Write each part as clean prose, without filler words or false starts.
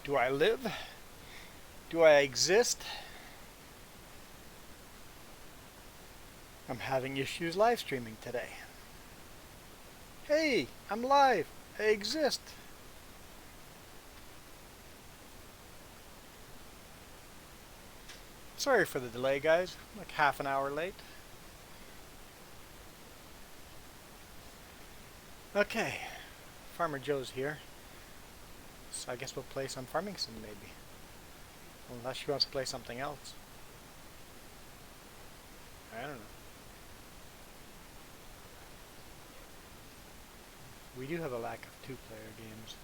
Do I live? Do I exist? I'm having issues live streaming today. Hey, I'm live. I exist. Sorry for the delay, guys. Like half an hour late. Okay, Farmer Joe's here. So I guess we'll play some Farming Sim maybe. Unless she wants to play something else. I don't know. We do have a lack of two-player games.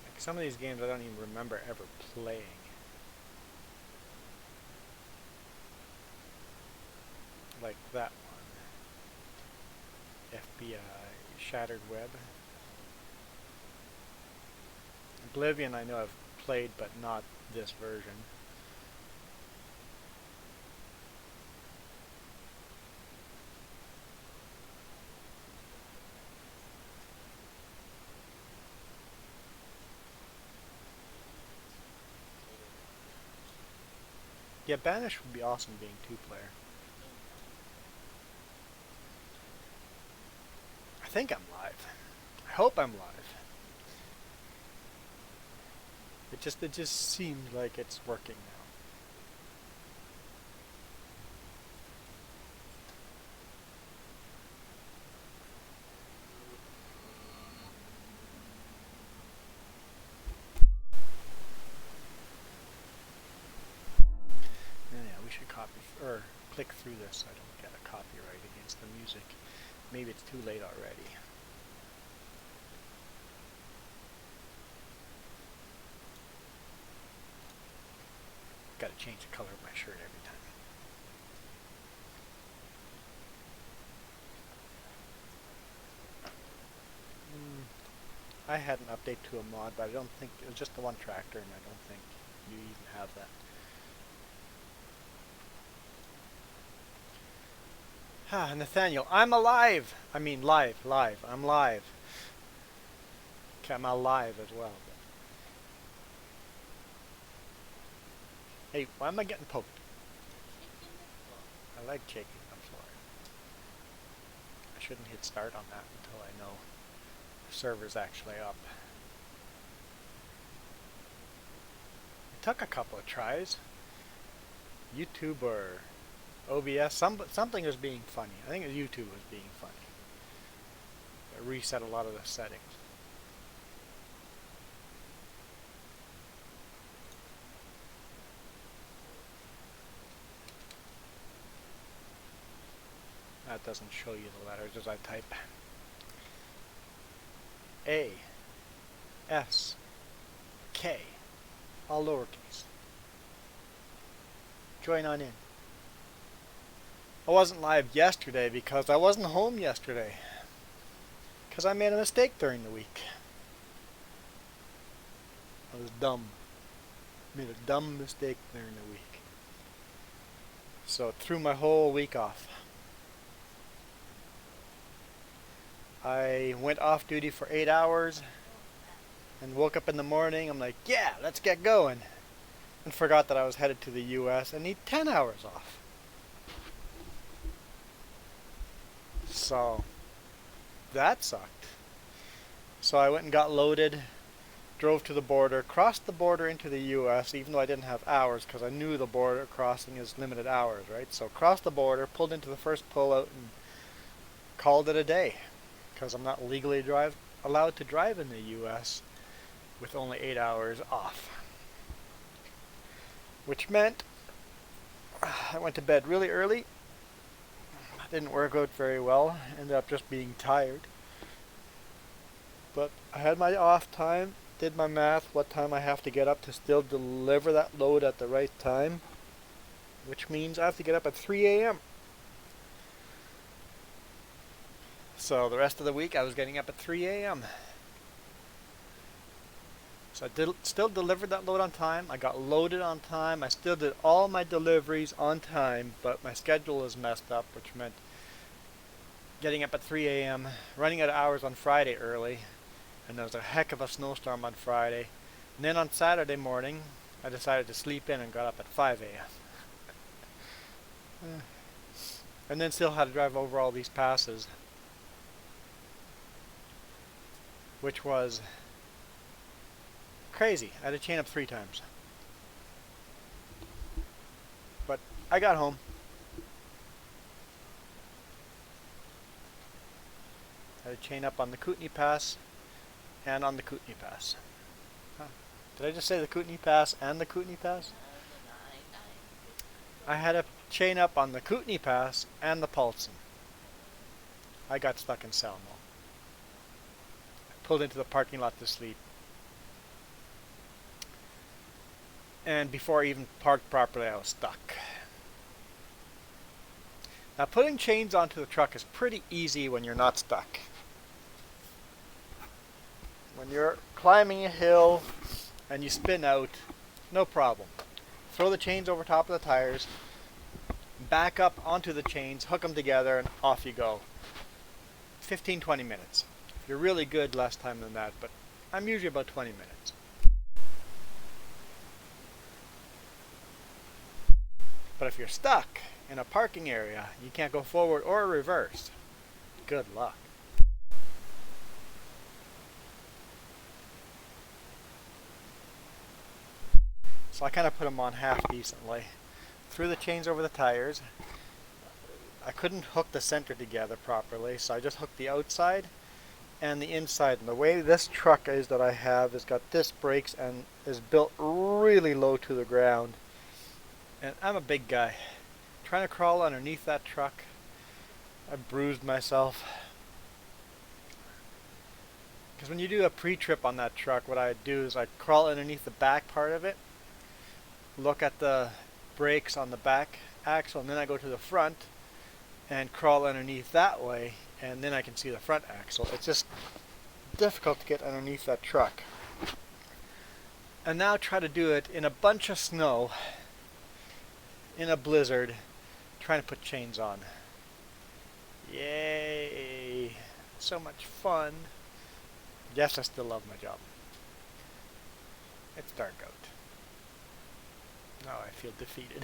Like some of these games I don't even remember ever playing. Like that one. FBI, Shattered Web. Oblivion I know I've played, but not this version. Yeah, Banish would be awesome being two-player. I think I'm live. I hope I'm live. It just seems like it's working now. Yeah, we should copy or click through this so I don't get a copyright against the music. Maybe it's too late already. Gotta change the color of my shirt every time. I had an update to a mod, but I don't think it was just the one tractor, and I don't think you even have that. Ah, Nathaniel, I'm alive! I mean live. I'm live. Okay, I'm alive as well. Hey, why am I getting poked? I like shaking the floor. I shouldn't hit start on that until I know the server's actually up. It took a couple of tries. YouTube or OBS, something was being funny. I think YouTube was being funny. It reset a lot of the settings. That doesn't show you the letters as I type. A, S, K, all lowercase. Join on in. I wasn't live yesterday because I wasn't home yesterday. Because I made a mistake during the week. I was dumb. Made a dumb mistake during the week. So it threw my whole week off. I went off duty for 8 hours and woke up in the morning. I'm like, yeah, let's get going. And forgot that I was headed to the US and need 10 hours off. So that sucked. So I went and got loaded, drove to the border, crossed the border into the US, even though I didn't have hours because I knew the border crossing is limited hours, right? So crossed the border, pulled into the first pullout, and called it a day because I'm not legally allowed to drive in the US with only 8 hours off. Which meant I went to bed really early. Didn't work out very well. Ended up just being tired. But I had my off time, did my math, what time I have to get up to still deliver that load at the right time. Which means I have to get up at 3 a.m. So the rest of the week I was getting up at 3 a.m. So I still delivered that load on time. I got loaded on time. I still did all my deliveries on time, but my schedule is messed up, which meant getting up at 3 a.m., running out of hours on Friday early, and there was a heck of a snowstorm on Friday. And then on Saturday morning, I decided to sleep in and got up at 5 a.m. And then still had to drive over all these passes, which was crazy. I had to chain up 3 times. But I got home. I had to chain up on the Kootenai Pass and on the Kootenai Pass. Huh. Did I just say the Kootenai Pass and the Kootenai Pass? I had to chain up on the Kootenai Pass and the Paulson. I got stuck in Salmo. I pulled into the parking lot to sleep. And before I even parked properly, I was stuck. Now, putting chains onto the truck is pretty easy when you're not stuck. When you're climbing a hill and you spin out, no problem. Throw the chains over top of the tires, back up onto the chains, hook them together, and off you go. 15-20 minutes. If you're really good, less time than that, but I'm usually about 20 minutes. But if you're stuck in a parking area, you can't go forward or reverse. Good luck. So I kind of put them on half decently. Threw the chains over the tires. I couldn't hook the center together properly, so I just hooked the outside and the inside. And the way this truck is that I have is got disc brakes and is built really low to the ground. And I'm a big guy. Trying to crawl underneath that truck, I bruised myself. Because when you do a pre-trip on that truck, what I do is I crawl underneath the back part of it, look at the brakes on the back axle, and then I go to the front and crawl underneath that way, and then I can see the front axle. It's just difficult to get underneath that truck. And now try to do it in a bunch of snow, in a blizzard, trying to put chains on. Yay! So much fun. Yes, I still love my job. It's dark out. Now I feel defeated.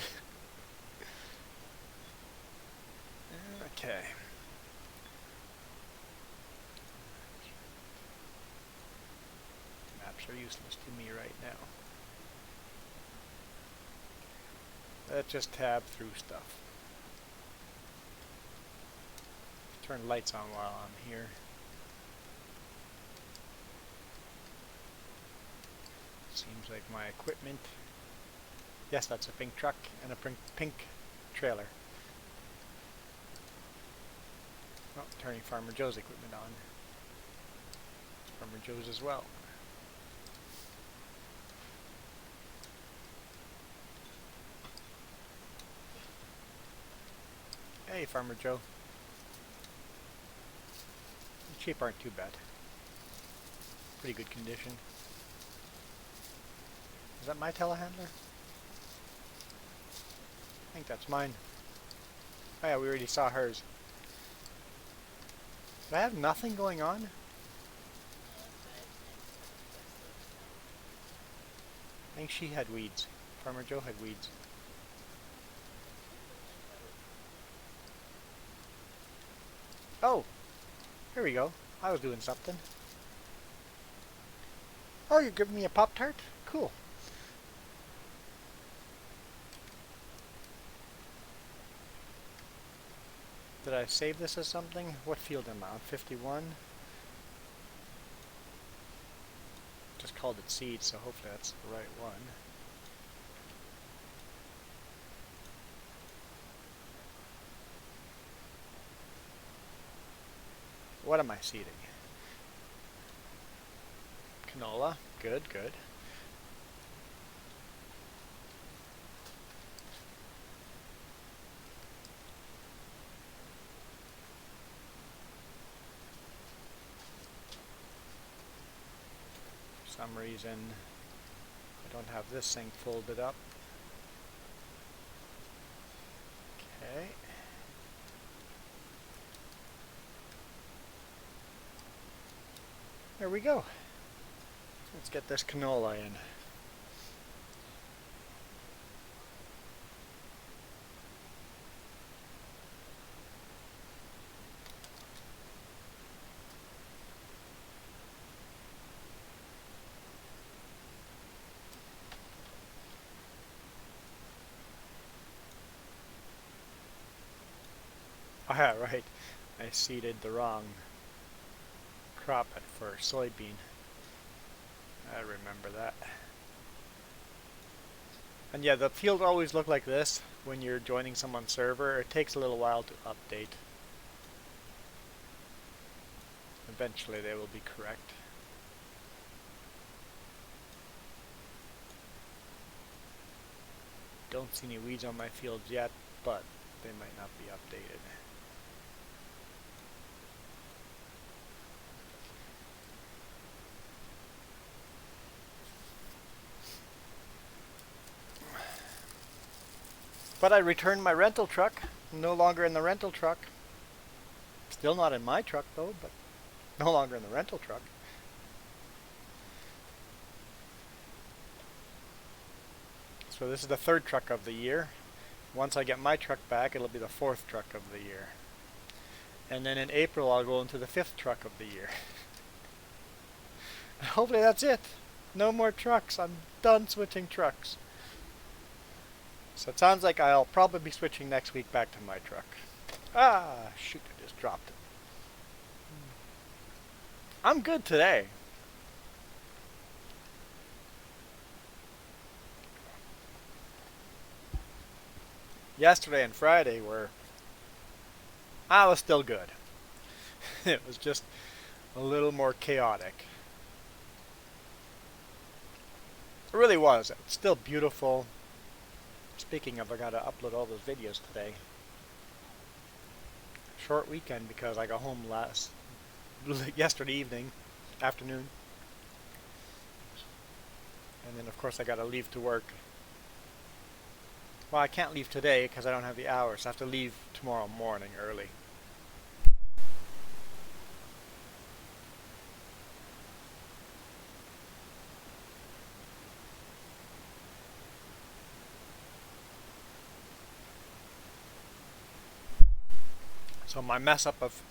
Okay. Maps are useless to me right now. Let's just tab through stuff. Turn lights on while I'm here. Seems like my equipment. Yes, that's a pink truck and a pink trailer. Oh, turning Farmer Joe's equipment on. Farmer Joe's as well. Hey, Farmer Joe. The sheep aren't too bad. Pretty good condition. Is that my telehandler? I think that's mine. Oh yeah, we already saw hers. Did I have nothing going on? I think she had weeds. Farmer Joe had weeds. Oh! Here we go. I was doing something. Oh, you're giving me a Pop-Tart? Cool. Did I save this as something? What field am I on? 51? Just called it seed, so hopefully that's the right one. What am I seeding? Canola. Good, good. some reason I don't have this thing folded up. Okay. There we go. Let's get this canola in. Oh yeah, right. I seeded the wrong crop for soybean. I remember that. And yeah, the field always look like this when you're joining someone's server. It takes a little while to update. Eventually they will be correct. Don't see any weeds on my fields yet, but they might not be updated. But I returned my rental truck. No longer in the rental truck. Still not in my truck though, but no longer in the rental truck. So this is the third truck of the year. Once I get my truck back, it'll be the fourth truck of the year. And then in April, I'll go into the fifth truck of the year. And hopefully that's it. No more trucks. I'm done switching trucks. So it sounds like I'll probably be switching next week back to my truck. Ah, shoot, I just dropped it. I'm good today. Yesterday and Friday I was still good. It was just a little more chaotic. It really was. It's still beautiful. Speaking of, I gotta upload all those videos today. Short weekend because I got home yesterday afternoon. And then of course I gotta leave to work. Well, I can't leave today because I don't have the hours. I have to leave tomorrow morning early. So my mess up of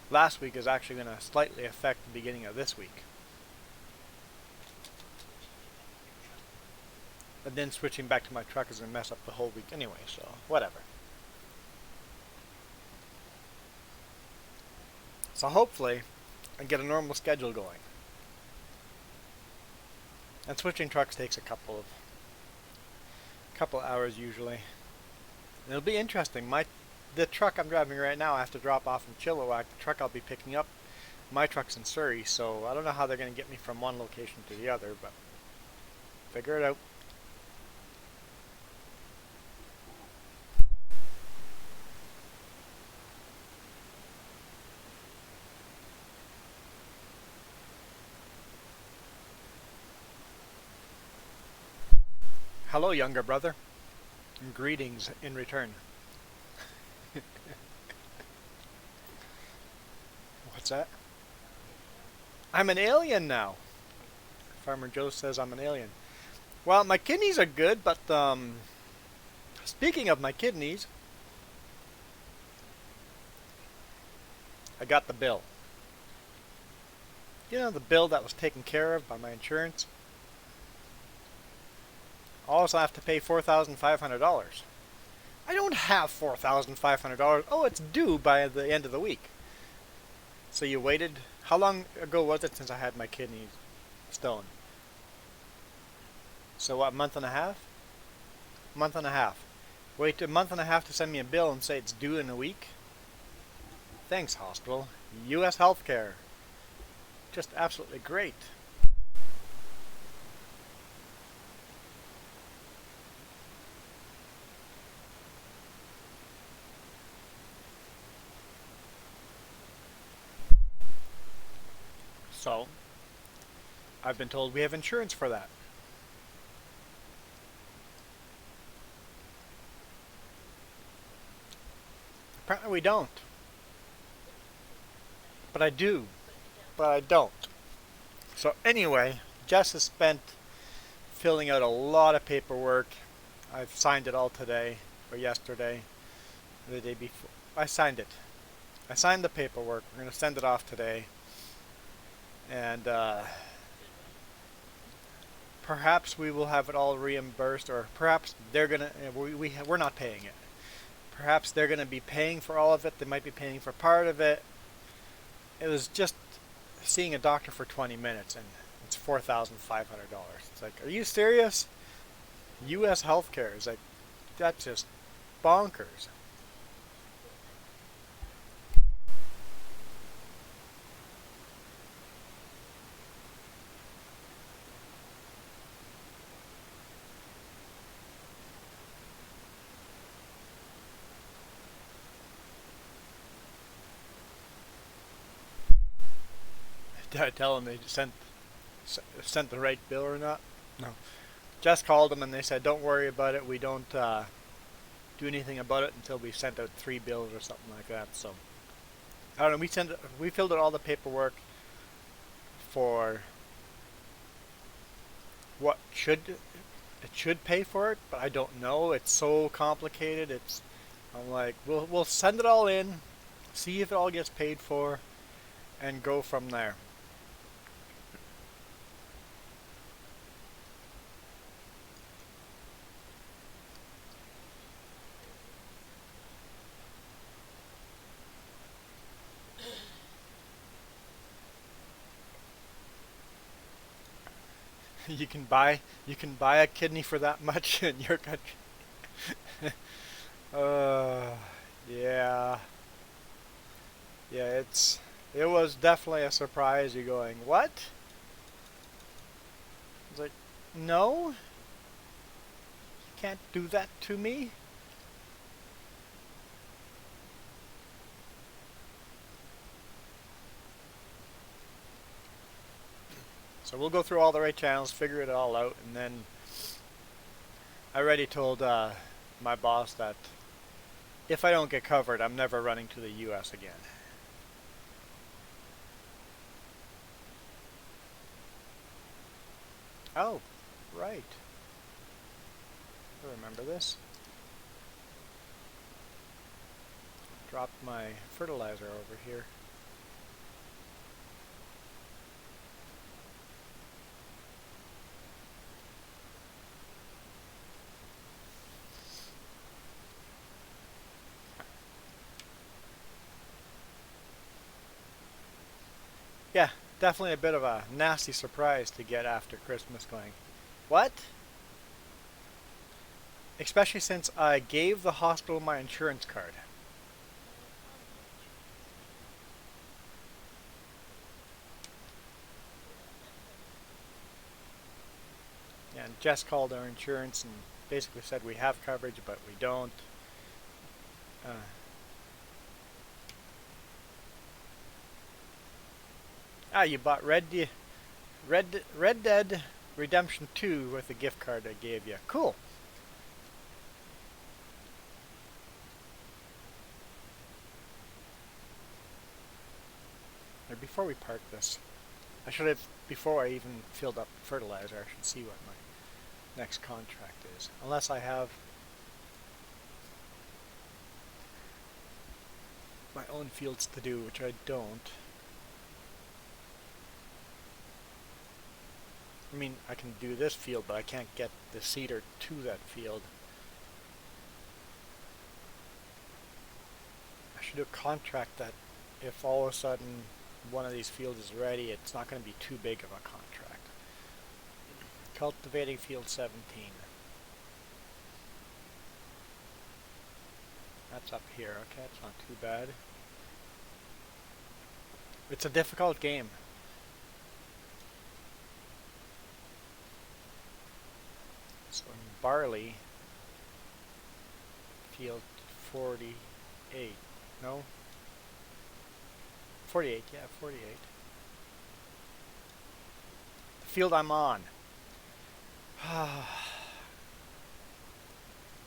last week is actually going to slightly affect the beginning of this week. But then switching back to my truck is going to mess up the whole week anyway, so whatever. So hopefully I get a normal schedule going. And switching trucks takes a couple hours usually. And it'll be interesting. The truck I'm driving right now I have to drop off in Chilliwack. The truck I'll be picking up, my truck's in Surrey, so I don't know how they're going to get me from one location to the other, but figure it out. Hello, younger brother. And greetings in return. What's that? I'm an alien now. Farmer Joe says I'm an alien. Well, my kidneys are good, but speaking of my kidneys, I got the bill. You know, the bill that was taken care of by my insurance? Also, I have to pay $4,500. I don't have $4,500. Oh, it's due by the end of the week. So you waited. How long ago was it since I had my kidney stone? So what, month and a half? Month and a half. Wait a month and a half to send me a bill and say it's due in a week? Thanks, hospital. U.S. healthcare. Just absolutely great. So, I've been told we have insurance for that. Apparently we don't. But I do. But I don't. So anyway, Jess has spent filling out a lot of paperwork. I've signed it all today, or yesterday, or the day before. I signed it. I signed the paperwork. We're going to send it off today. And perhaps we will have it all reimbursed, or perhaps they're going to, we're not paying it. Perhaps they're going to be paying for all of it. They might be paying for part of it. It was just seeing a doctor for 20 minutes, and it's $4,500. It's like, are you serious? U.S. healthcare is like, that's just bonkers. Did I tell them they sent the right bill or not? No. Just called them and they said, don't worry about it. We don't do anything about it until we sent out 3 bills or something like that. So I don't know. We filled out all the paperwork for what it should pay for it, but I don't know. It's so complicated. I'm like, we'll send it all in, see if it all gets paid for, and go from there. You can buy a kidney for that much in your country. uh, yeah, yeah. It was definitely a surprise. You going what? It's like, no, you can't do that to me. So we'll go through all the right channels, figure it all out, and then I already told my boss that if I don't get covered, I'm never running to the U.S. again. Oh, right. I remember this. Dropped my fertilizer over here. Yeah, definitely a bit of a nasty surprise to get after Christmas going, what? Especially since I gave the hospital my insurance card. And Jess called our insurance and basically said we have coverage, but we don't. Uh, you bought Red Dead Redemption 2 with the gift card I gave you. Cool. Or before we park this, I should have, before I even filled up fertilizer, I should see what my next contract is. Unless I have my own fields to do, which I don't. I mean, I can do this field, but I can't get the seeder to that field. I should do a contract that if all of a sudden one of these fields is ready, it's not going to be too big of a contract. Cultivating field 17. That's up here. Okay, it's not too bad. It's a difficult game. So in barley, field 48. No? 48, yeah, 48. field I'm on.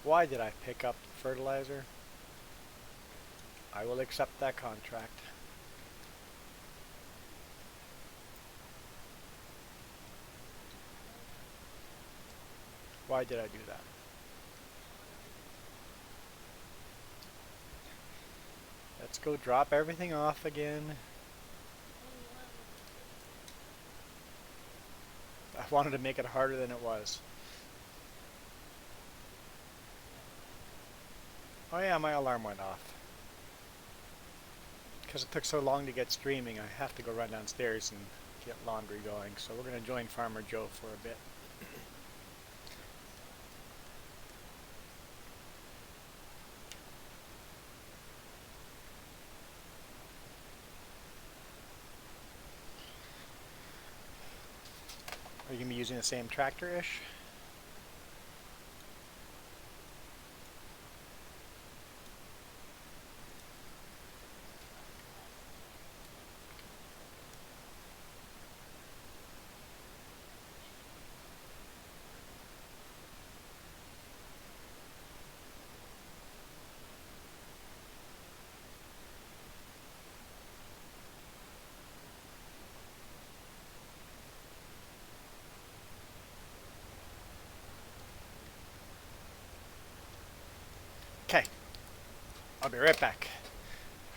Why did I pick up fertilizer? I will accept that contract. Why did I do that? Let's go drop everything off again. I wanted to make it harder than it was. Oh yeah, my alarm went off. Because it took so long to get streaming, I have to go run downstairs and get laundry going. So we're going to join Farmer Joe for a bit. Are you going to be using the same tractor-ish? Okay, I'll be right back.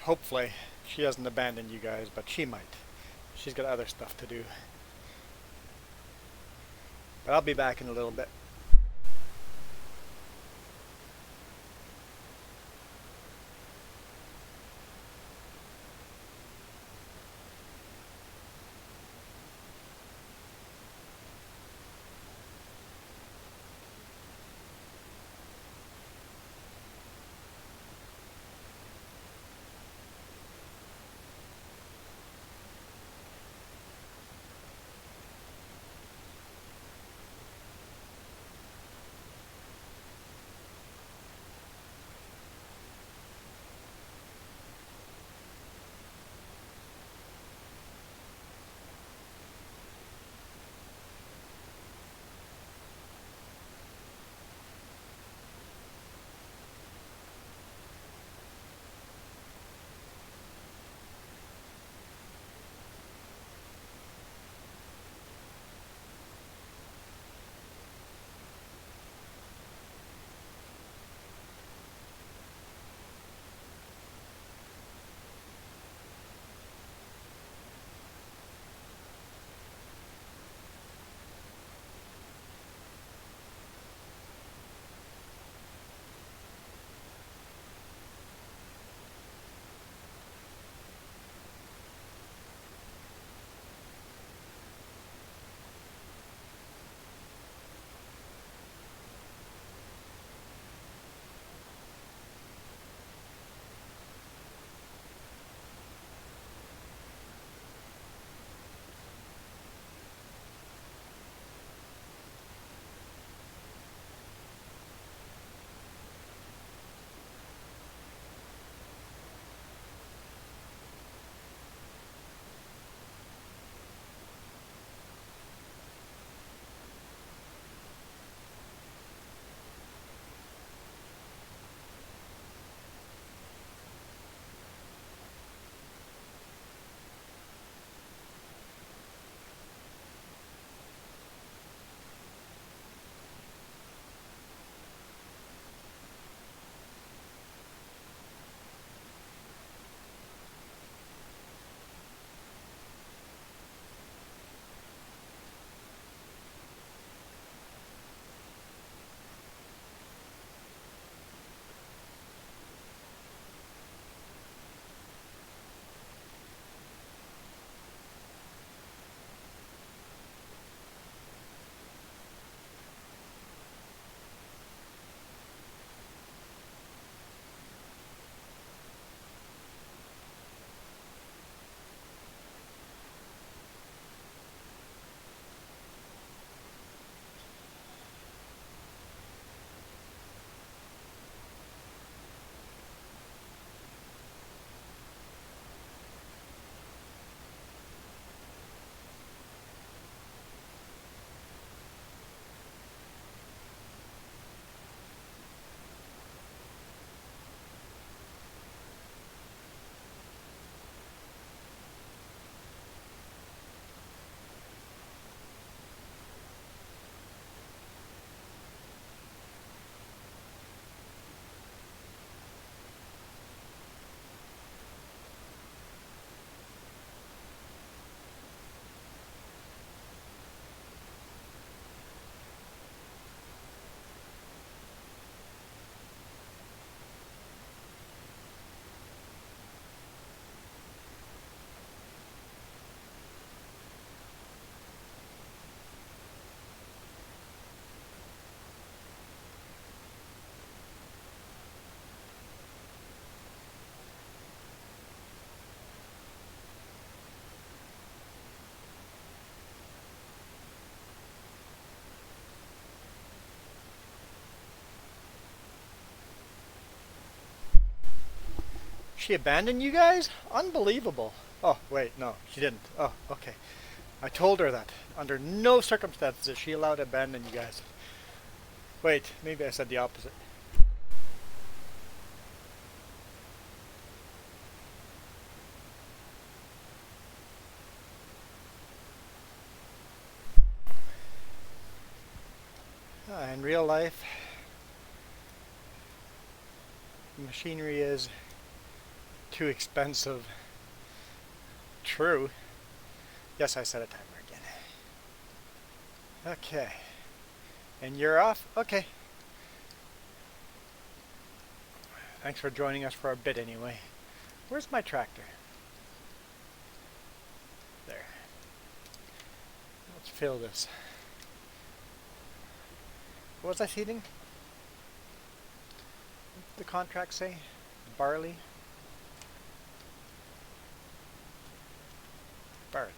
Hopefully, she hasn't abandoned you guys, but she might. She's got other stuff to do. But I'll be back in a little bit. She abandoned you guys? Unbelievable. Oh, wait, no, she didn't. Oh, okay. I told her that. Under no circumstances is she allowed to abandon you guys. Wait, maybe I said the opposite. In real life, machinery is too expensive. True. Yes, I set a timer again. Okay. And you're off? Okay. Thanks for joining us for a bit anyway. Where's my tractor? There. Let's fill this. What was I seeding? What did the contract say? Barley? Barley.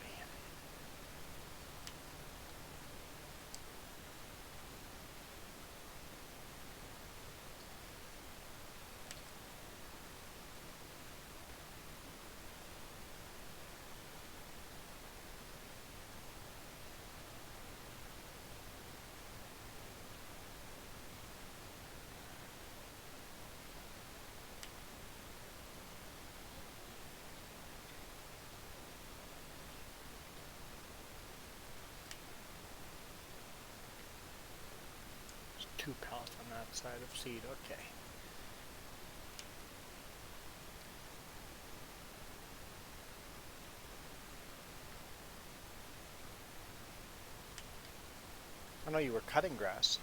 There's 2 pallets on that side of seed, okay. I know you were cutting grass.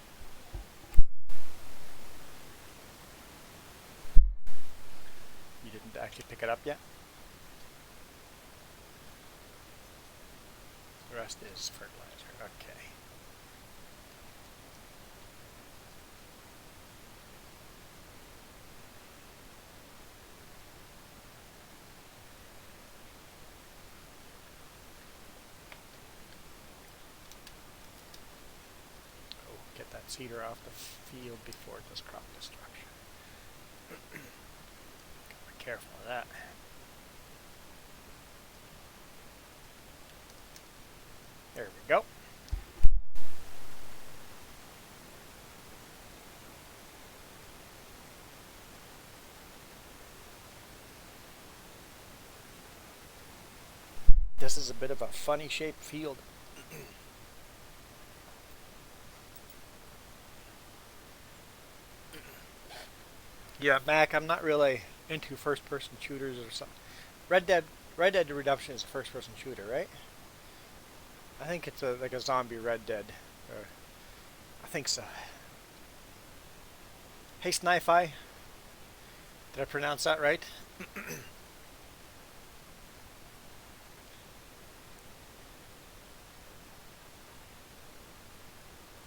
You didn't actually pick it up yet? The rest is fertilizer, okay. Oh, get that seeder off the field before it does crop destruction. Be careful of that. There we go. This is a bit of a funny shaped field. Yeah, Mac, I'm not really into first person shooters or something. Red Dead Redemption is a first person shooter, right? I think it's like a zombie Red Dead. I think so. Hey, Sni-Fi. Did I pronounce that right?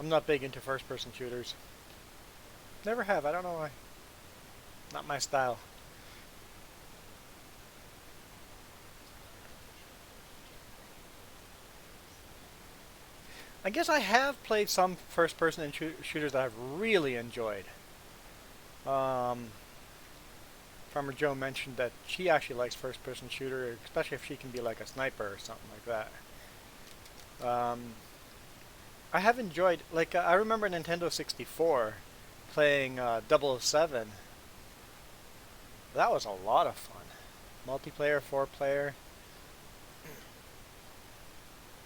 I'm not big into first person shooters. Never have, I don't know why. Not my style. I guess I have played some first person shooters that I've really enjoyed. Farmer Joe mentioned that she actually likes first person shooter, especially if she can be like a sniper or something like that. I have enjoyed, like, I remember Nintendo 64 playing 007. That was a lot of fun. Multiplayer, 4-player.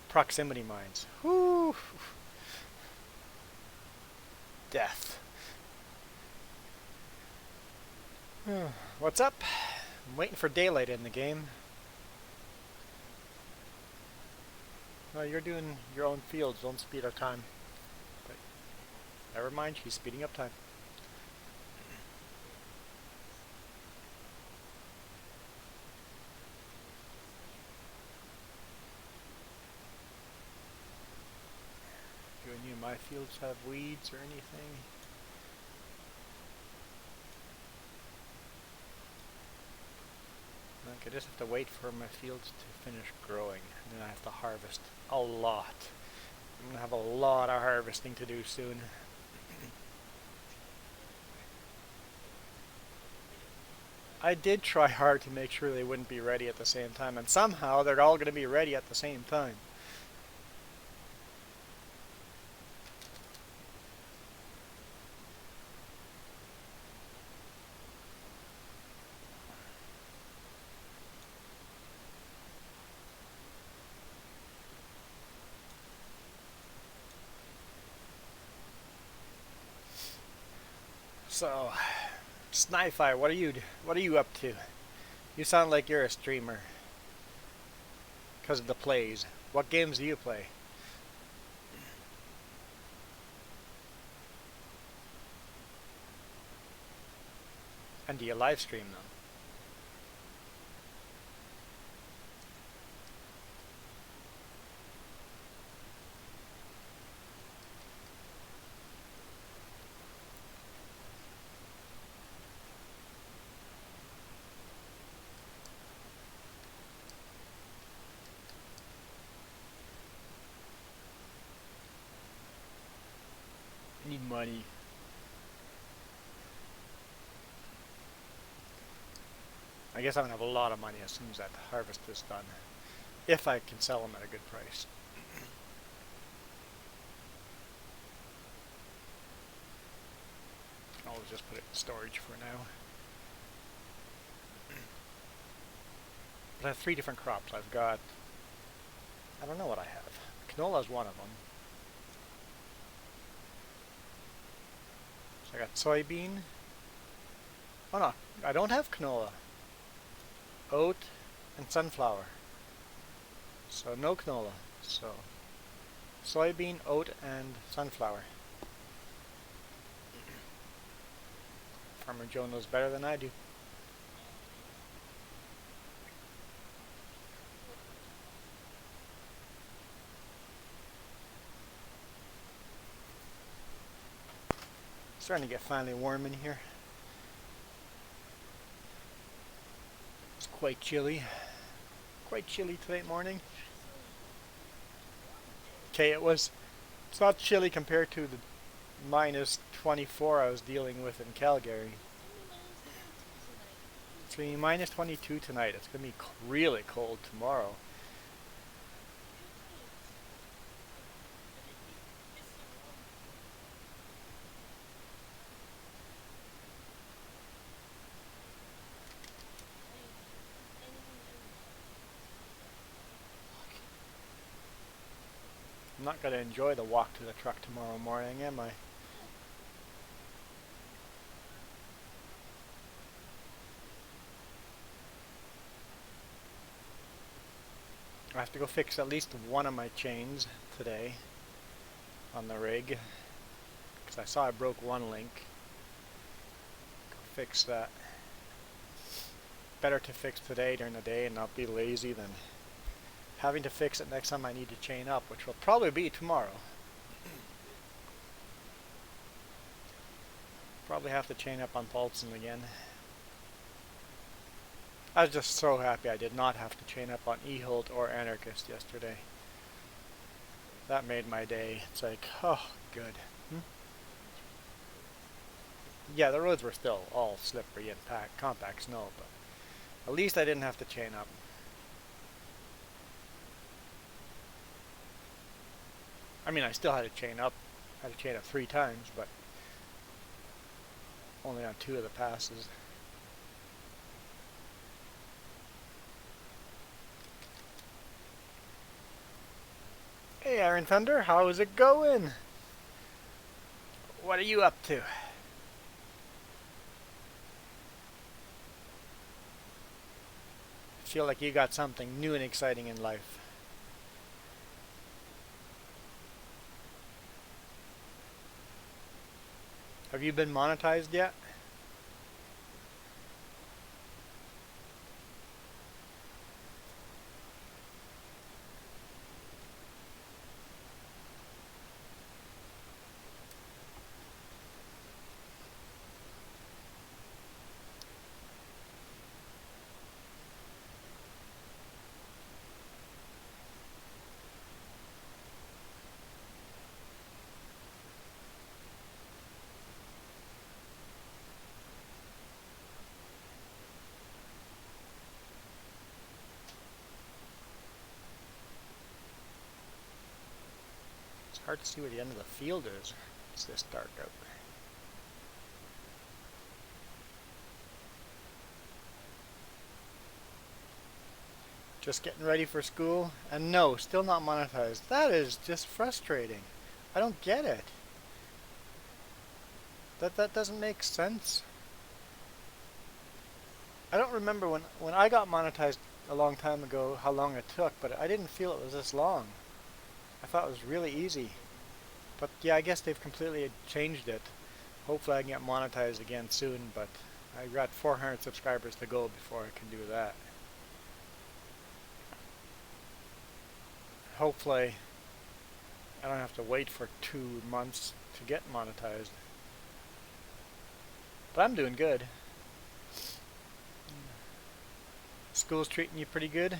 Proximity mines. Whoo! Death. What's up? I'm waiting for daylight in the game. No, you're doing your own fields. Don't speed up time. But never mind, she's speeding up time. Do any of my fields have weeds or anything? I just have to wait for my fields to finish growing, and then I have to harvest a lot. I'm going to have a lot of harvesting to do soon. I did try hard to make sure they wouldn't be ready at the same time, and somehow they're all going to be ready at the same time. So, Sni-Fi, what are you up to? You sound like you're a streamer because of the plays. What games do you play? And do you live stream them? I need money. I guess I'm gonna have a lot of money as soon as that harvest is done. If I can sell them at a good price. I'll just put it in storage for now. But I have 3 different crops. I've got... I don't know what I have. Canola is one of them. So I got soybean. Oh no, I don't have canola. Oat and sunflower. So no canola. So soybean, oat, and sunflower. Farmer Joe knows better than I do. Starting to get finally warm in here. It's quite chilly. Quite chilly today morning. Okay, it's not chilly compared to the minus 24 I was dealing with in Calgary. It's going to be minus 22 tonight. It's going to be really cold tomorrow. I'm not going to enjoy the walk to the truck tomorrow morning, am I? I have to go fix at least one of my chains today on the rig, because I saw I broke one link. Go fix that. Better to fix today during the day and not be lazy than having to fix it next time I need to chain up, which will probably be tomorrow. Probably have to chain up on Paulson again. I was just so happy I did not have to chain up on Eholt or Anarchist yesterday. That made my day. It's like, oh, good. Yeah, the roads were still all slippery and compact snow, but at least I didn't have to chain up. I mean, I still had to chain up. I had to chain up 3 times, but only on 2 of the passes. Hey, Iron Thunder, how is it going? What are you up to? Feel like you got something new and exciting in life. Have you been monetized yet? Hard to see where the end of the field is. It's this dark out. Just getting ready for school, and no, still not monetized. That is just frustrating. I don't get it. That doesn't make sense. I don't remember when I got monetized a long time ago how long it took, but I didn't feel it was this long. I thought it was really easy. But yeah, I guess they've completely changed it. Hopefully I can get monetized again soon, but I got 400 subscribers to go before I can do that. Hopefully I don't have to wait for 2 months to get monetized. But I'm doing good. School's treating you pretty good?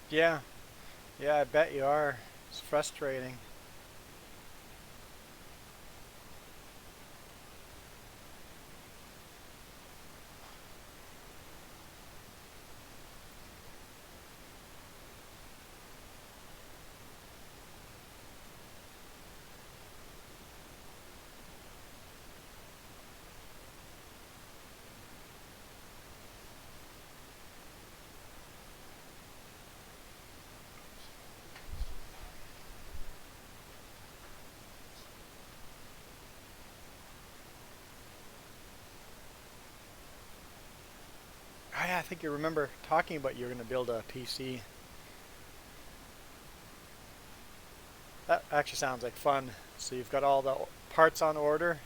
Yeah. Yeah, I bet you are. It's frustrating. I think you remember talking about you were going to build a PC. That actually sounds like fun. So you've got all the parts on order,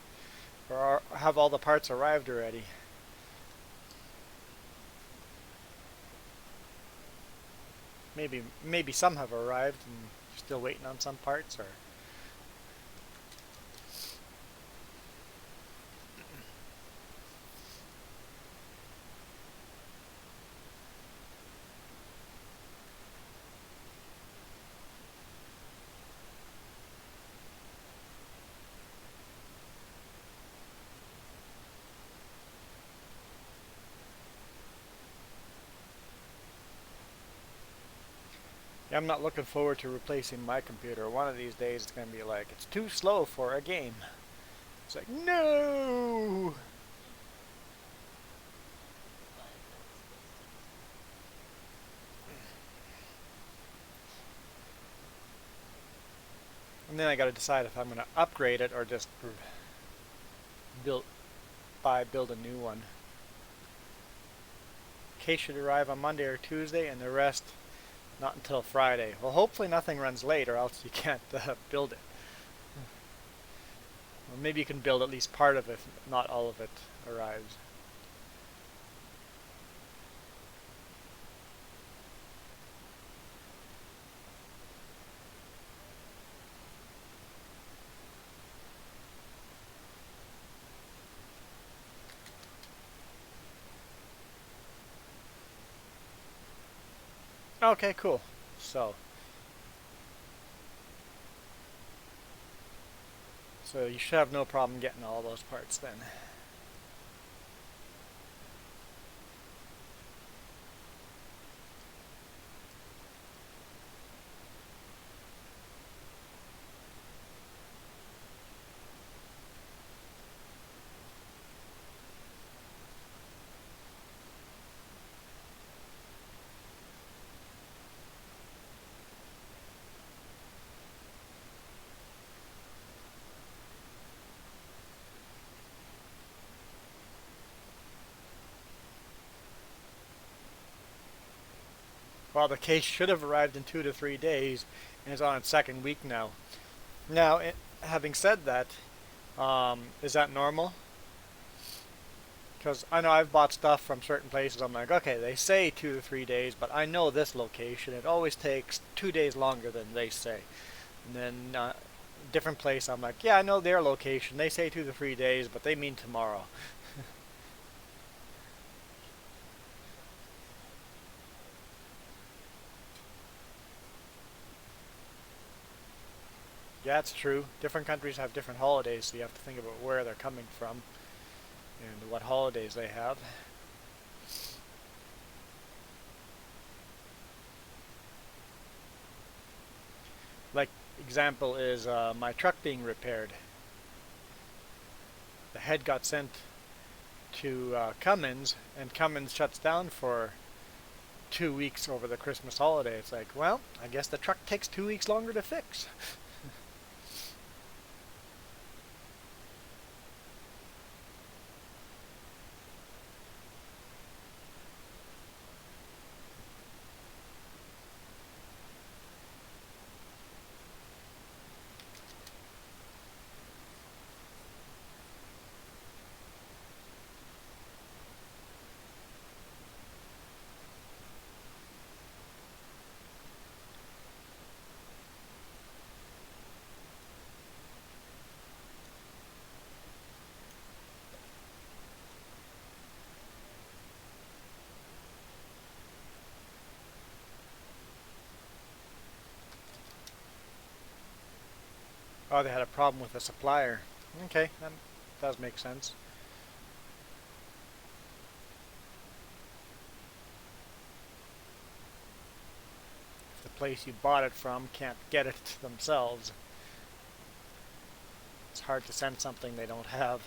or have all the parts arrived already? Maybe some have arrived and you're still waiting on some parts, or yeah, I'm not looking forward to replacing my computer. One of these days it's going to be like, it's too slow for a game. It's like, no! And then I got to decide if I'm going to upgrade it or just build build a new one. Case should arrive on Monday or Tuesday, and the rest not until Friday. Well, hopefully nothing runs late, or else you can't build it. Or maybe you can build at least part of it, if not all of it arrives. Okay, cool. So you should have no problem getting all those parts then. Well, the case should have arrived in 2 to 3 days, and it's on its second week now. Now, having said that, is that normal? Because I know I've bought stuff from certain places. I'm like, okay, they say 2 to 3 days, but I know this location. It always takes 2 days longer than they say. And then different place, I'm like, yeah, I know their location. They say 2 to 3 days, but they mean tomorrow. Yeah, it's true. Different countries have different holidays, so you have to think about where they're coming from and what holidays they have. Like, example is my truck being repaired. The head got sent to Cummins, and Cummins shuts down for 2 weeks over the Christmas holiday. It's like, well, I guess the truck takes 2 weeks longer to fix. Oh, they had a problem with the supplier. Okay, that does make sense. If the place you bought it from can't get it themselves, it's hard to send something they don't have.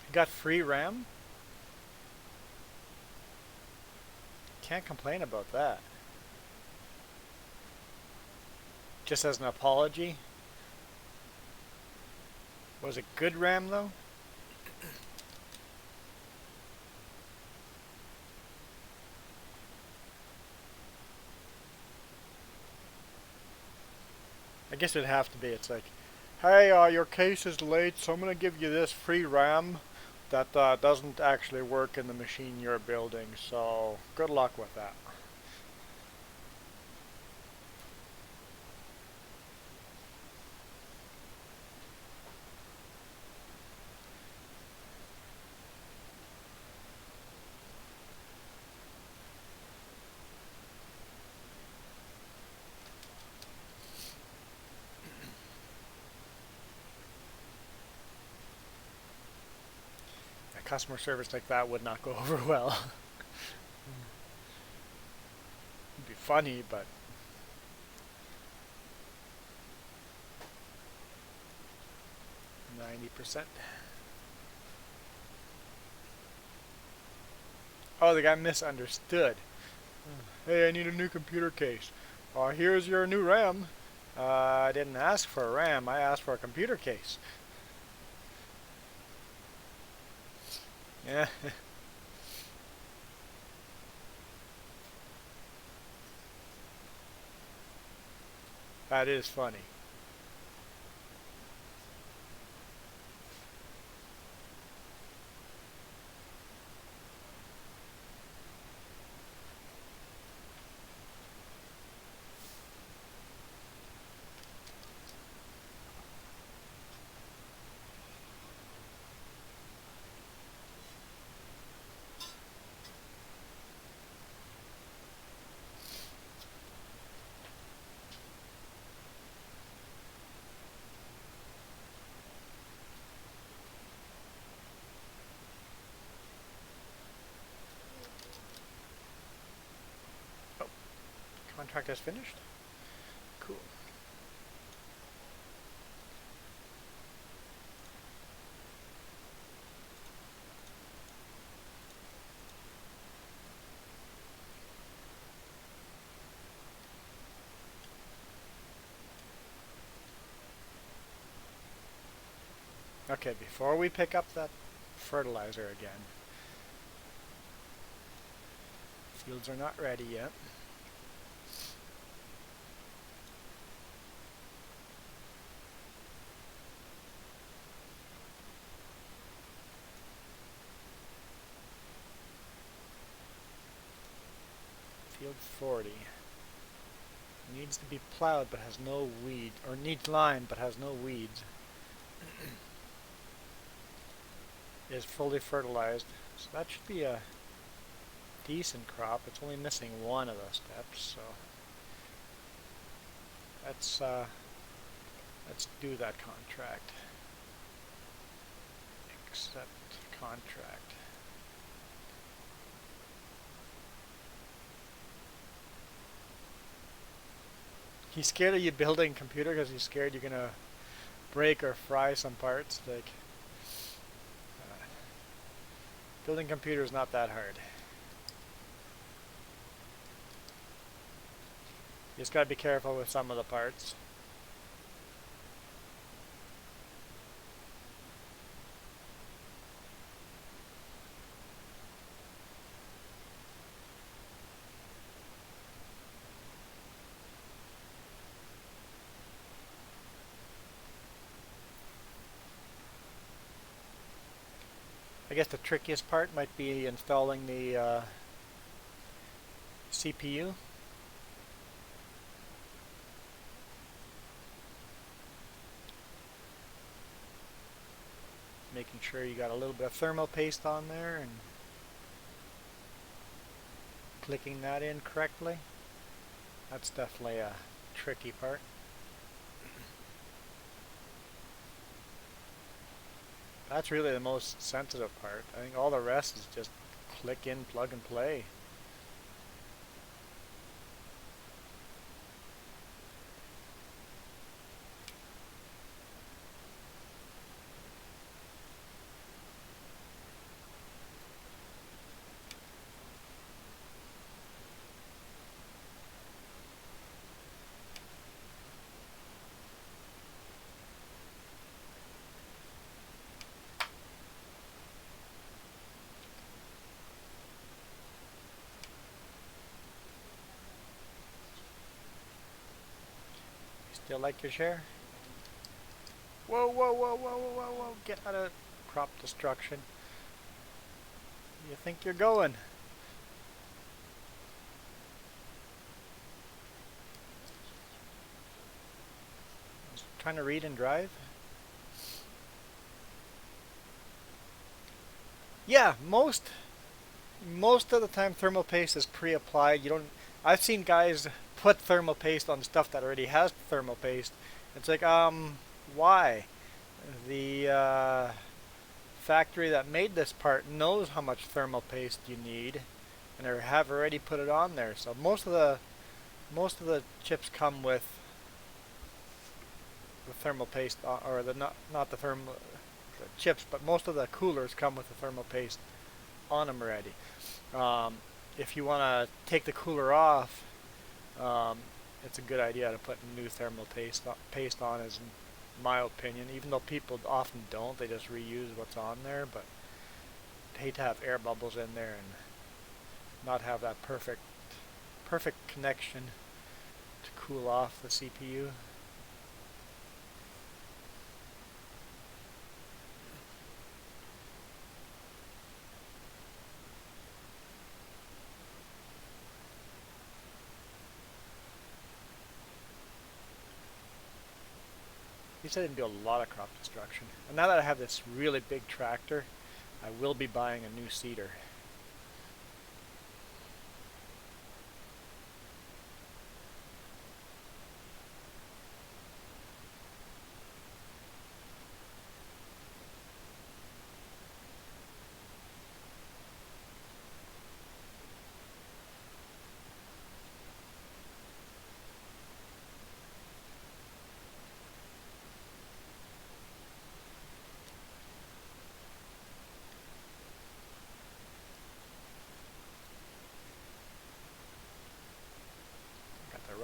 You got free RAM? Can't complain about that. Just as an apology. Was it good RAM though? I guess it'd have to be. It's like, hey, your case is late, so I'm gonna give you this free RAM that doesn't actually work in the machine you're building. So good luck with that. A customer service like that would not go over well. It'd be funny, but 90%. Oh, the guy misunderstood. Hey, I need a new computer case. Here's your new RAM. I didn't ask for a RAM, I asked for a computer case. Yeah, that is funny. contract is finished. Cool. Okay, before we pick up that fertilizer again, fields are not ready yet. Field 40 needs to be plowed but has no weed, or needs lined but has no weeds. Is fully fertilized, so that should be a decent crop. It's only missing one of the steps, so let's do that contract. Accept contract. He's scared of you building a computer because he's scared you're gonna break or fry some parts. Like, building a computer is not that hard. You just gotta be careful with some of the parts. I guess the trickiest part might be installing the CPU. Making sure you got a little bit of thermal paste on there and clicking that in correctly. That's definitely a tricky part. That's really the most sensitive part. I think all the rest is just click in, plug and play. Still like your share? Whoa, whoa, whoa, whoa, whoa, whoa, whoa. Get out of crop destruction. You think you're going? I was trying to read and drive. Yeah, most of the time thermal paste is pre-applied. You don't. I've seen guys put thermal paste on stuff that already has thermal paste. It's like, why? The factory that made this part knows how much thermal paste you need, and they have already put it on there. So most of the chips come with the thermal paste, or the not the thermal the chips, but most of the coolers come with the thermal paste on them already. If you want to take the cooler off, it's a good idea to put new thermal paste on, is my opinion. Even though people often don't, they just reuse what's on there. But I'd hate to have air bubbles in there and not have that perfect connection to cool off the CPU. He said he'd do a lot of crop destruction. And now that I have this really big tractor, I will be buying a new seeder.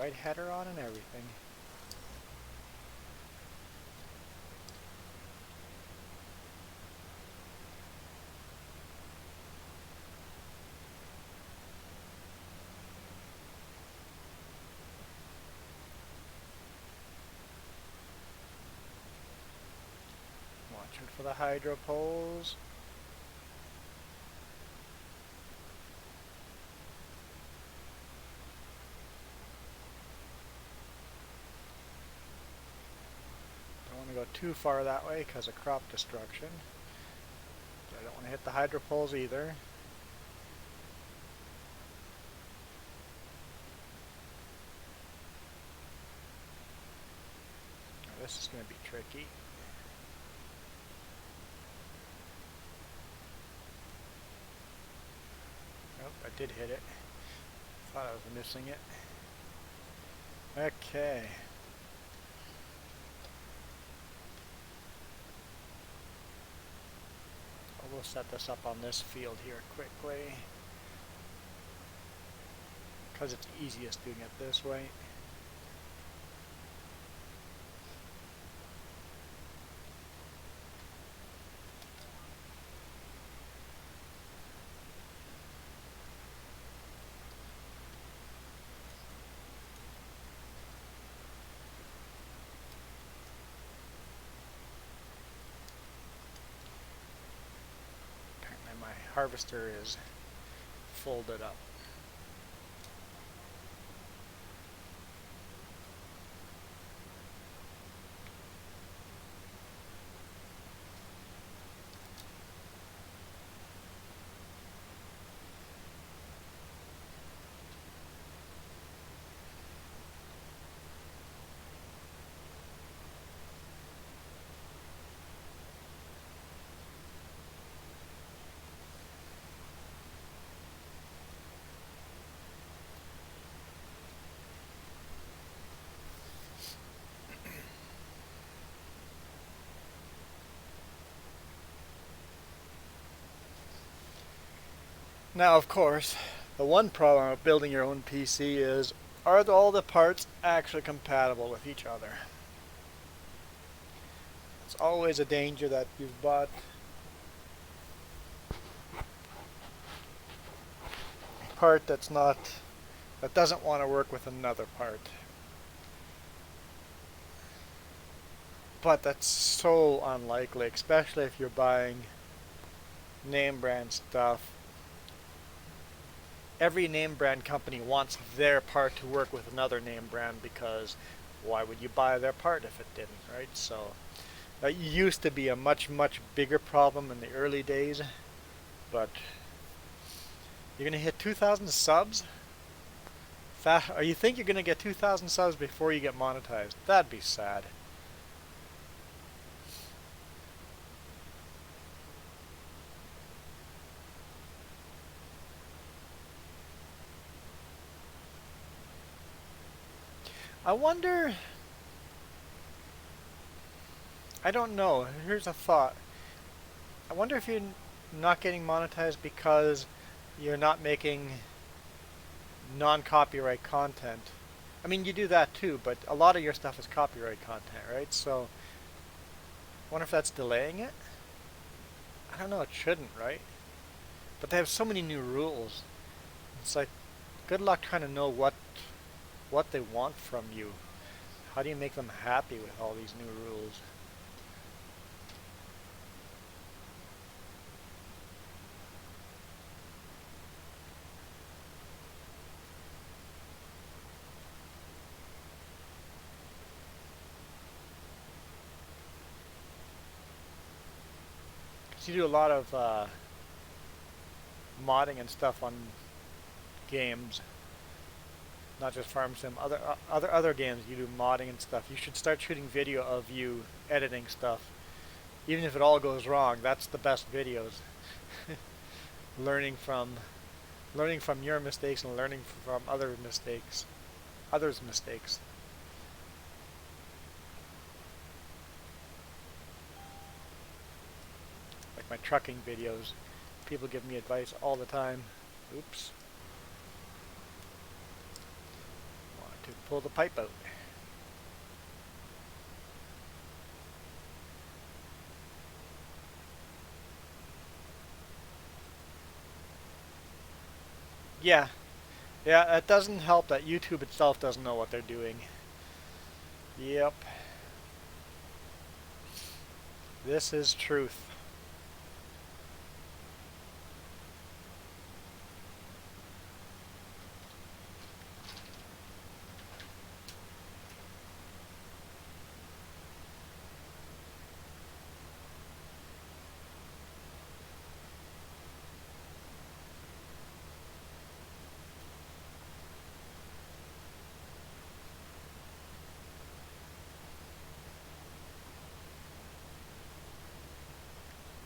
white header on and everything. Watching for the hydro poles. Don't want to go too far that way because of crop destruction. But I don't want to hit the hydro poles either. Now this is going to be tricky. Nope, I did hit it. Thought I was missing it. Okay. We'll set this up on this field here quickly because it's easiest doing it this way. Harvester is folded up. Now, of course, the one problem with building your own PC is, are all the parts actually compatible with each other? It's always a danger that you've bought a part that doesn't want to work with another part. But that's so unlikely, especially if you're buying name brand stuff. Every name brand company wants their part to work with another name brand, because why would you buy their part if it didn't, right? So that used to be a much bigger problem in the early days, but you're gonna hit 2,000 subs? Or you think you're gonna get 2,000 subs before you get monetized? That'd be sad. I wonder, I don't know, here's a thought. I wonder if you're not getting monetized because you're not making non-copyright content. I mean, you do that too, but a lot of your stuff is copyright content, right? So, I wonder if that's delaying it? I don't know, it shouldn't, right? But they have so many new rules. It's like, good luck trying to know what they want from you. How do you make them happy with all these new rules? Because you do a lot of modding and stuff on games. Not just Farm Sim, other games you do modding and stuff. You should start shooting video of you editing stuff. Even if it all goes wrong, that's the best videos. learning from your mistakes and learning from others' mistakes. Like my trucking videos. People give me advice all the time. Oops. to pull the pipe out. Yeah, yeah, it doesn't help that YouTube itself doesn't know what they're doing. Yep, this is truth.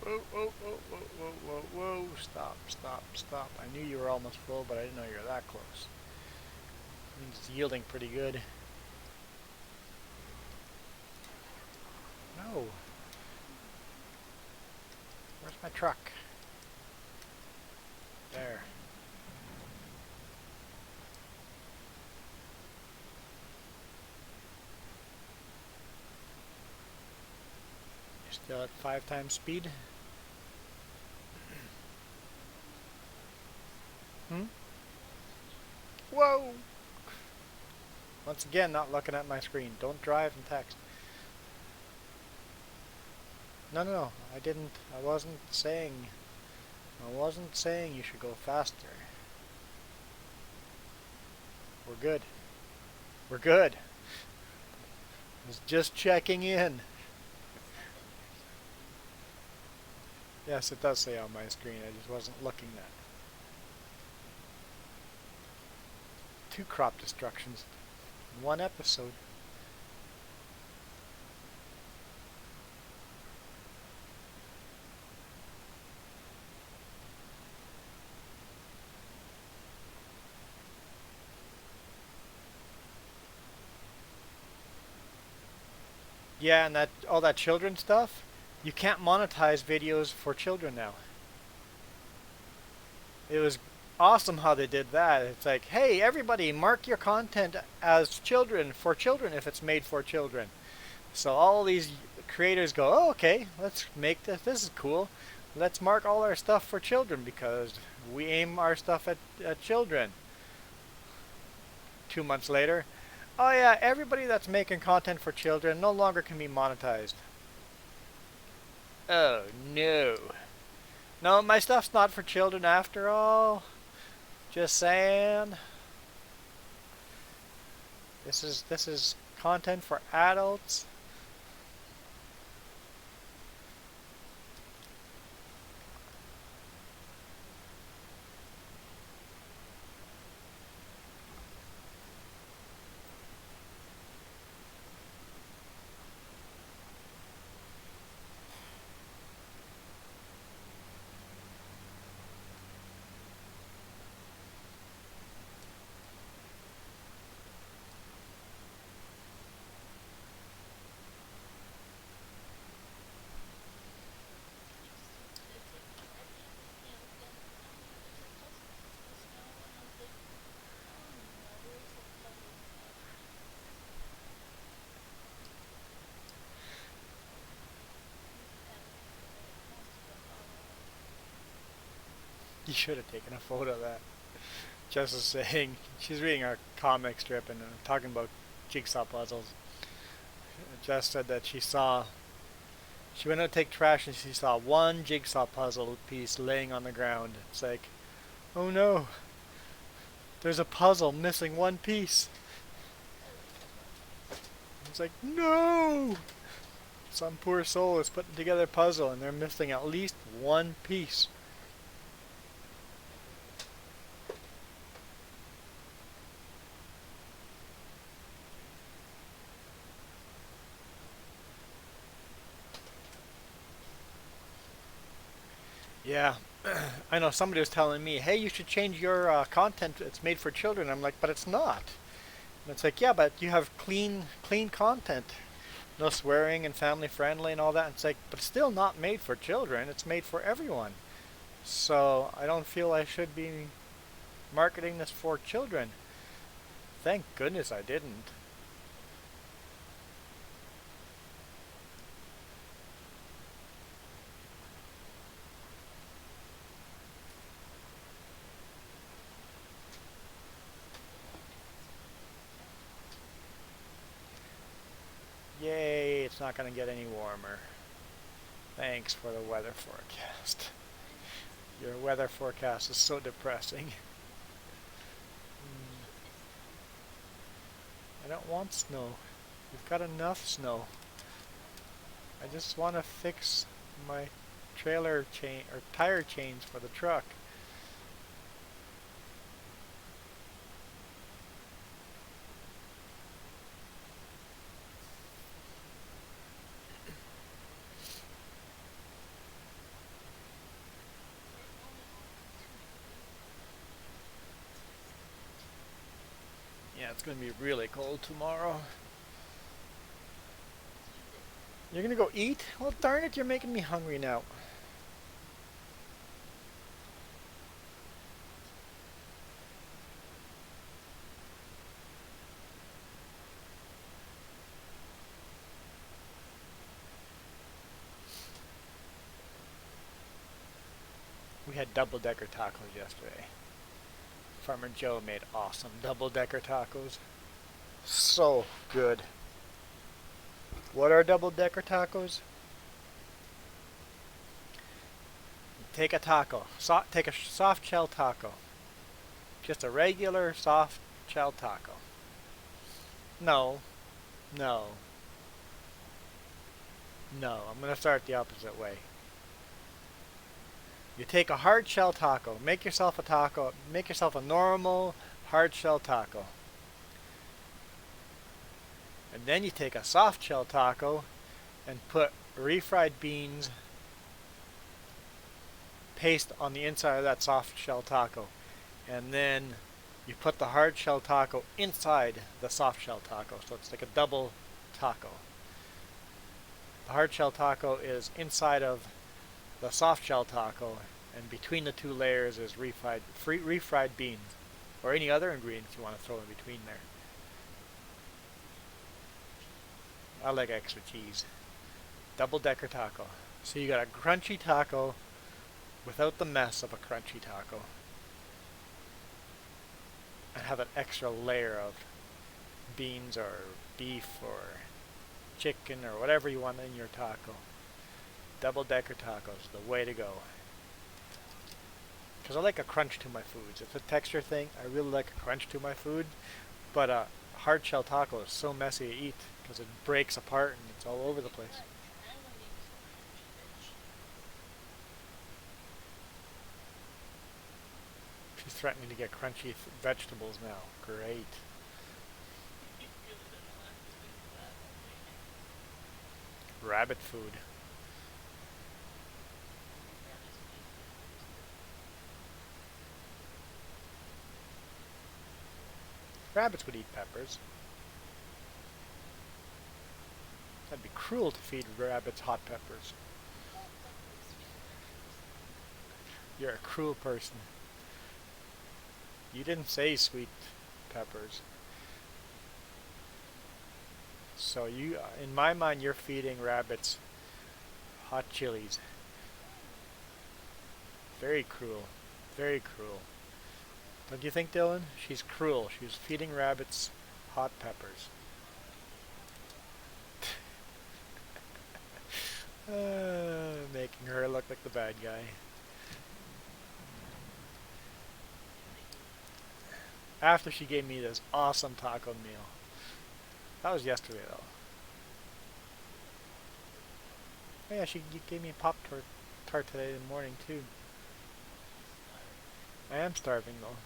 Whoa, whoa, whoa, whoa, whoa, whoa, whoa, stop, stop, stop. I knew you were almost full, but I didn't know you were that close. It's yielding pretty good. No. Where's my truck? There. You're still at 5 times speed? Hmm? Whoa! Once again, not looking at my screen. Don't drive and text. No, no, no. I didn't. I wasn't saying you should go faster. We're good. We're good. I was just checking in. Yes, it does say on my screen. I just wasn't looking at it. 2 crop destructions in 1 episode. Yeah, and that all that children stuff, you can't monetize videos for children now. It was awesome how they did that. It's like, hey, everybody, mark your content as children for children if it's made for children. So all these creators go, oh, okay, let's make this. This is cool. Let's mark all our stuff for children because we aim our stuff at children. 2 months later, oh yeah, everybody that's making content for children no longer can be monetized. Oh no. No, my stuff's not for children after all. Just saying. This is content for adults. You should have taken a photo of that. Jess is saying she's reading a comic strip and talking about jigsaw puzzles. Jess said that she went out to take trash and she saw one jigsaw puzzle piece laying on the ground. It's like, oh no, there's a puzzle missing one piece. It's like, no! Some poor soul is putting together a puzzle and they're missing at least one piece. Yeah, I know somebody was telling me, hey, you should change your content. It's made for children. I'm like, but it's not. And it's like, yeah, but you have clean content. No swearing and family friendly and all that. And it's like, but it's still not made for children. It's made for everyone. So I don't feel I should be marketing this for children. Thank goodness I didn't. Yay, it's not going to get any warmer. Thanks for the weather forecast. Your weather forecast is so depressing. I don't want snow. We've got enough snow. I just want to fix my trailer chain or tire chains for the truck. Yeah, it's going to be really cold tomorrow. You're going to go eat? Well, darn it, you're making me hungry now. We had double-decker tacos yesterday. Farmer Joe made awesome double-decker tacos. So good. What are double-decker tacos? Take a taco. Take a soft shell taco. Just a regular soft shell taco. No. No. No. I'm going to start the opposite way. You take a hard shell taco. Make yourself a taco. Make yourself a normal hard shell taco. And then you take a soft shell taco and put refried beans paste on the inside of that soft shell taco. And then you put the hard shell taco inside the soft shell taco. So it's like a double taco. The hard shell taco is inside of the soft shell taco, and between the two layers is refried beans, or any other ingredients you want to throw in between there. I like extra cheese. Double-decker taco. So you got a crunchy taco without the mess of a crunchy taco, and have an extra layer of beans or beef or chicken or whatever you want in your taco. Double-decker tacos, the way to go. Because I like a crunch to my foods. It's a texture thing. I really like a crunch to my food. But a hard shell taco is so messy to eat because it breaks apart and it's all over the place. She's threatening to get crunchy vegetables now. Great. Rabbit food. Rabbits would eat peppers. That'd be cruel to feed rabbits hot peppers. You're a cruel person. You didn't say sweet peppers. So you, in my mind, you're feeding rabbits hot chilies. Very cruel. Very cruel. Don't you think, Dylan? She's cruel. She's feeding rabbits hot peppers. Making her look like the bad guy. After she gave me this awesome taco meal. That was yesterday, though. Oh yeah, she gave me a Pop-Tart today in the morning, too. I am starving, though.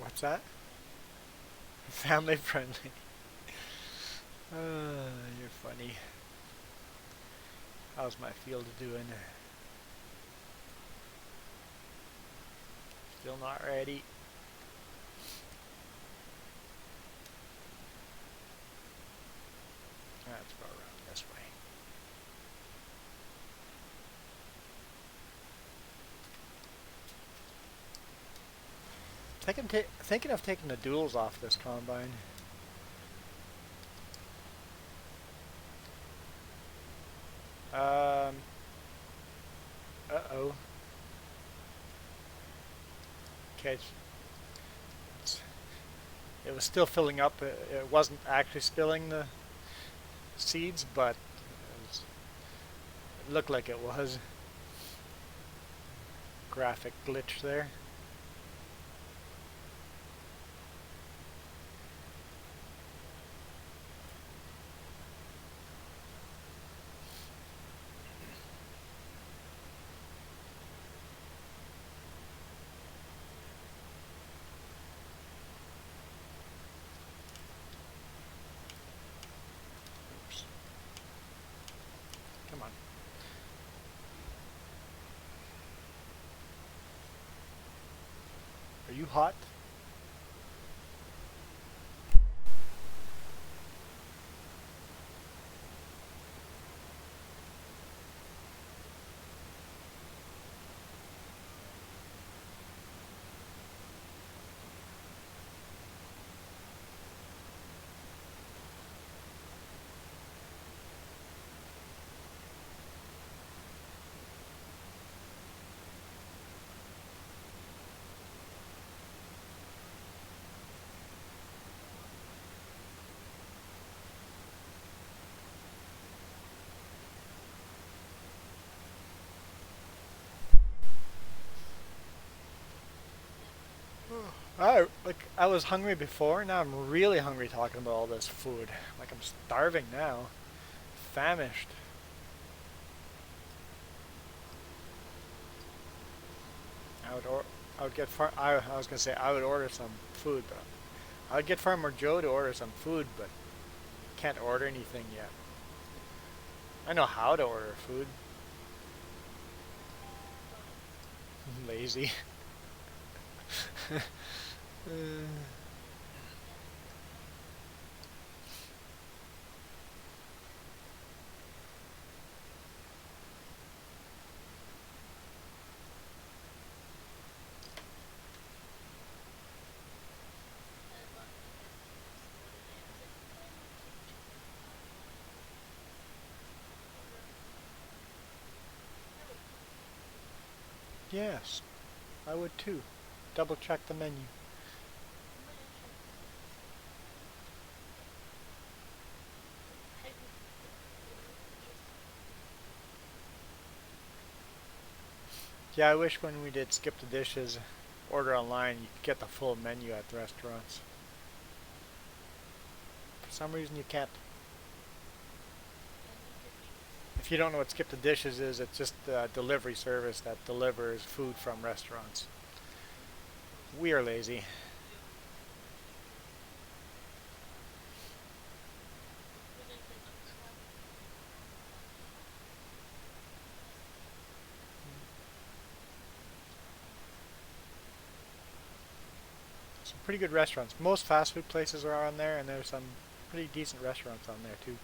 What's that? Family friendly. You're funny. How's my field doing? Still not ready. Let's go around this way. Thinking of taking the duals off this combine. Uh-oh. Okay, it was still filling up. It wasn't actually spilling the seeds, but it looked like it was. Graphic glitch there. Oops. Come on. Are you hot? I was hungry before, now I'm really hungry talking about all this food. Like I'm starving now. Famished. I would or I would get I was gonna say I would order some food, but I would get Farmer Joe to order some food, but can't order anything yet. I know how to order food. Lazy. Yes, I would too. Double check the menu. Yeah, I wish when we did skip the dishes, order online, you could get the full menu at the restaurants. For some reason you can't. If you don't know what skip the dishes is, it's just a delivery service that delivers food from restaurants. We are lazy. Some pretty good restaurants. Most fast food places are on there, and there's some pretty decent restaurants on there too.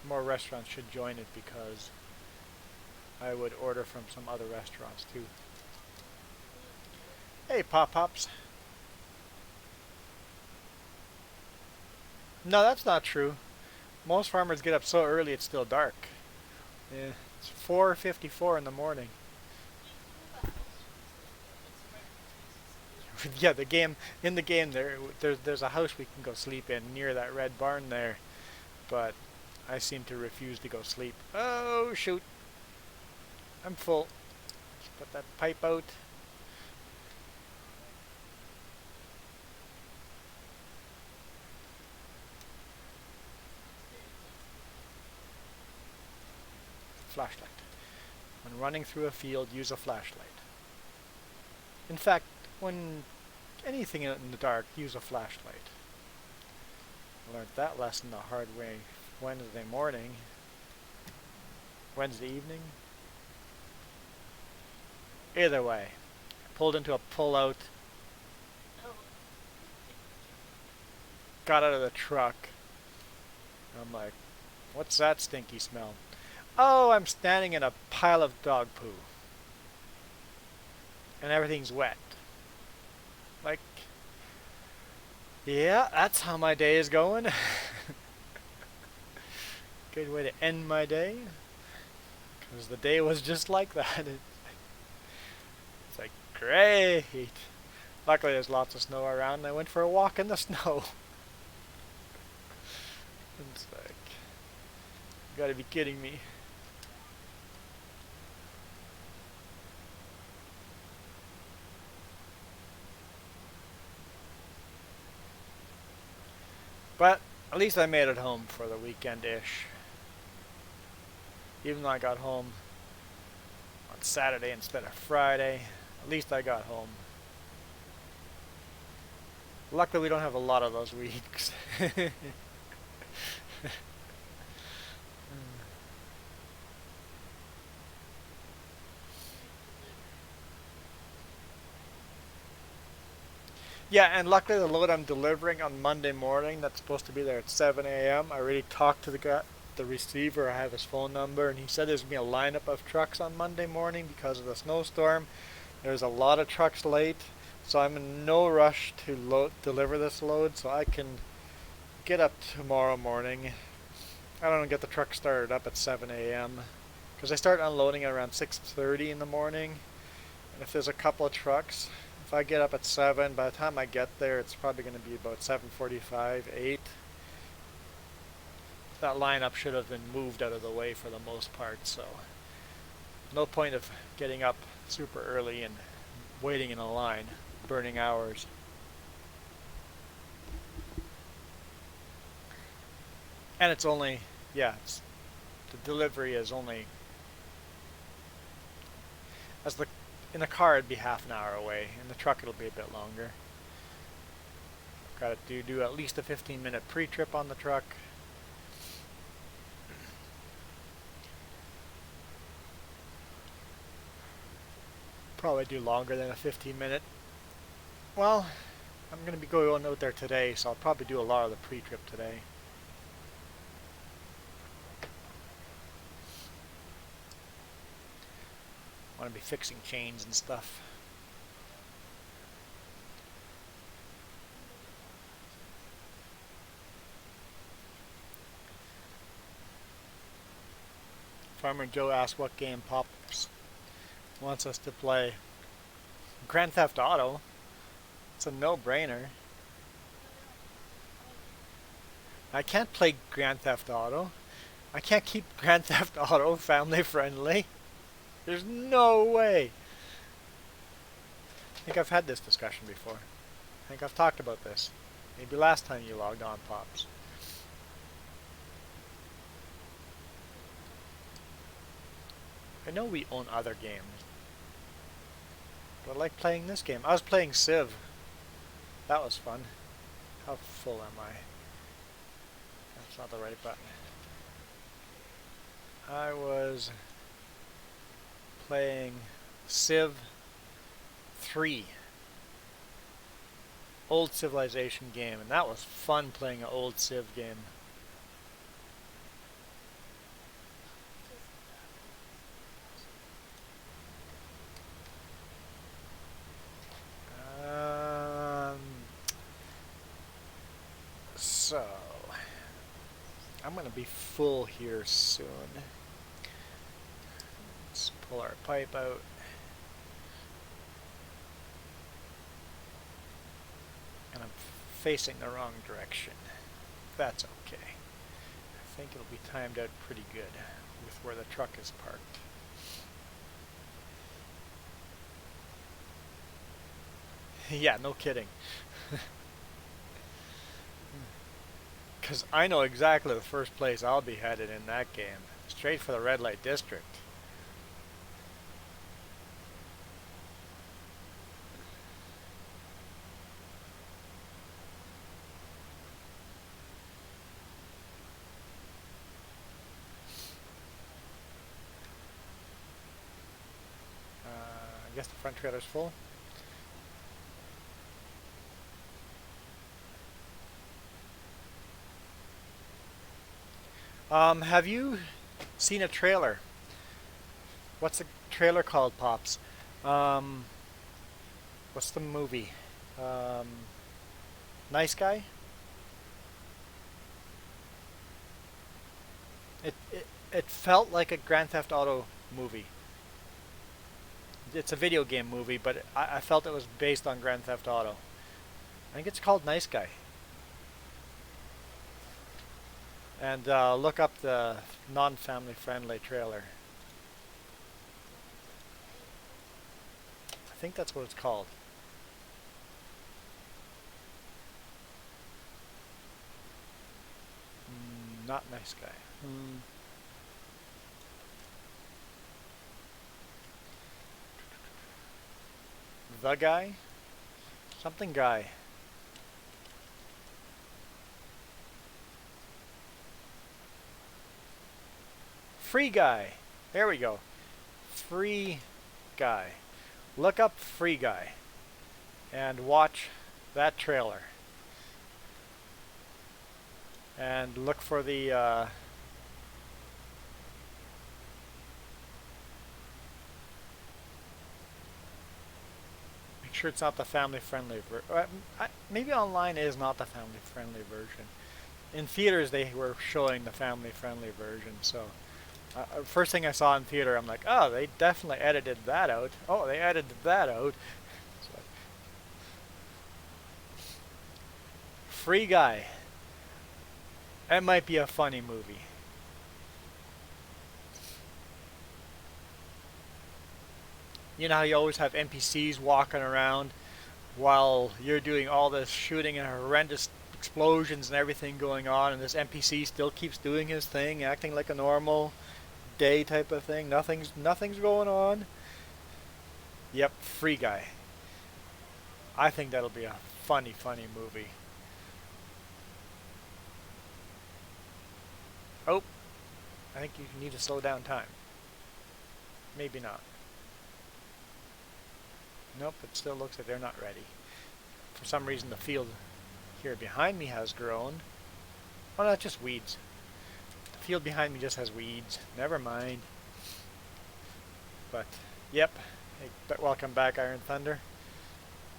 More restaurants should join it because I would order from some other restaurants too. Hey, Pop-Pops. No, that's not true. Most farmers get up so early it's still dark. Yeah, it's 4:54 in the morning. Yeah, the game there's a house we can go sleep in near that red barn there, but I seem to refuse to go sleep. Oh shoot. I'm full. Let's put that pipe out. Flashlight. When running through a field, use a flashlight. In fact, when anything in the dark, use a flashlight. I learned that lesson the hard way Wednesday morning. Wednesday evening. Either way, I pulled into a pull-out, got out of the truck, I'm like, what's that stinky smell? Oh, I'm standing in a pile of dog poo. And everything's wet. Like, yeah, that's how my day is going. Good way to end my day. Because the day was just like that. It's like, great. Luckily there's lots of snow around and I went for a walk in the snow. It's like, you gotta be kidding me. But at least I made it home for the weekend-ish. Even though I got home on Saturday instead of Friday, at least I got home. Luckily we don't have a lot of those weeks. Yeah, and luckily the load I'm delivering on Monday morning, that's supposed to be there at 7 a.m. I already talked to the guy, the receiver. I have his phone number, and he said there's going to be a lineup of trucks on Monday morning because of the snowstorm. There's a lot of trucks late, so I'm in no rush to deliver this load, so I can get up tomorrow morning. I don't know, get the truck started up at 7 a.m. because I start unloading at around 6:30 in the morning, and if there's a couple of trucks, if I get up at 7, by the time I get there, it's probably going to be about 7:45, 8. That lineup should have been moved out of the way for the most part, so no point of getting up super early and waiting in a line, burning hours. And it's only, yeah, the delivery is only, as the in the car it'd be half an hour away, in the truck it'll be a bit longer. Got to do at least a 15-minute pre-trip on the truck. Probably do longer than a 15-minute. Well, I'm going to be going out there today, so I'll probably do a lot of the pre-trip today. I want to be fixing chains and stuff. Farmer Joe asked what game Pops wants us to play. Grand Theft Auto. It's a no-brainer. I can't play Grand Theft Auto. I can't keep Grand Theft Auto family friendly. There's no way. I think I've had this discussion before. I think I've talked about this. Maybe last time you logged on, Pops. I know we own other games, but I like playing this game. I was playing Civ. That was fun. How full am I? That's not the right button. I was playing Civ 3. Old Civilization game, and that was fun playing an old Civ game. So, I'm going to be full here soon. Let's pull our pipe out. And I'm facing the wrong direction. That's okay. I think it'll be timed out pretty good with where the truck is parked. Yeah, no kidding. Because I know exactly the first place I'll be headed in that game. Straight for the red light district. I guess the front trailer's full. Have you seen a trailer? What's the trailer called, Pops? Um, what's the movie? Um, Nice Guy? It felt like a Grand Theft Auto movie. It's a video game movie, but I felt it was based on Grand Theft Auto. I think it's called Nice Guy. And look up the non-family friendly trailer. I think that's what it's called. Not Nice Guy. The Guy? Something Guy. Free Guy. There we go. Free Guy. Look up Free Guy and watch that trailer. And look for the make sure it's not the family-friendly version. Maybe online is not the family-friendly version. In theaters, they were showing the family-friendly version. So, first thing I saw in theater, I'm like, oh, they definitely edited that out. Oh, they edited that out. So, Free Guy. That might be a funny movie. You know how you always have NPCs walking around while you're doing all this shooting and horrendous explosions and everything going on, and this NPC still keeps doing his thing, acting like a normal day type of thing. Nothing's going on. Yep, Free Guy. I think that'll be a funny movie. Oh, I think you need to slow down time. Maybe not. Nope, it still looks like they're not ready. For some reason the field here behind me has grown. Oh no, it's just weeds. The field behind me just has weeds. Never mind. But, yep. Hey, welcome back, Iron Thunder.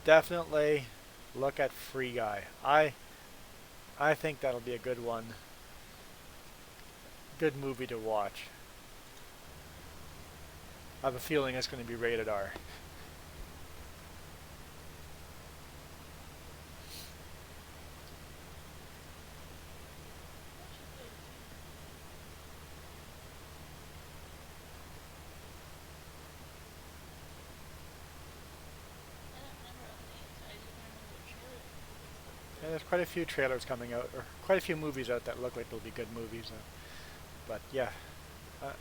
Definitely look at Free Guy. I think that'll be a good one. Good movie to watch. I have a feeling it's going to be rated R. Yeah, there's quite a few trailers coming out, or quite a few movies out that look like they'll be good movies. But yeah. Uh,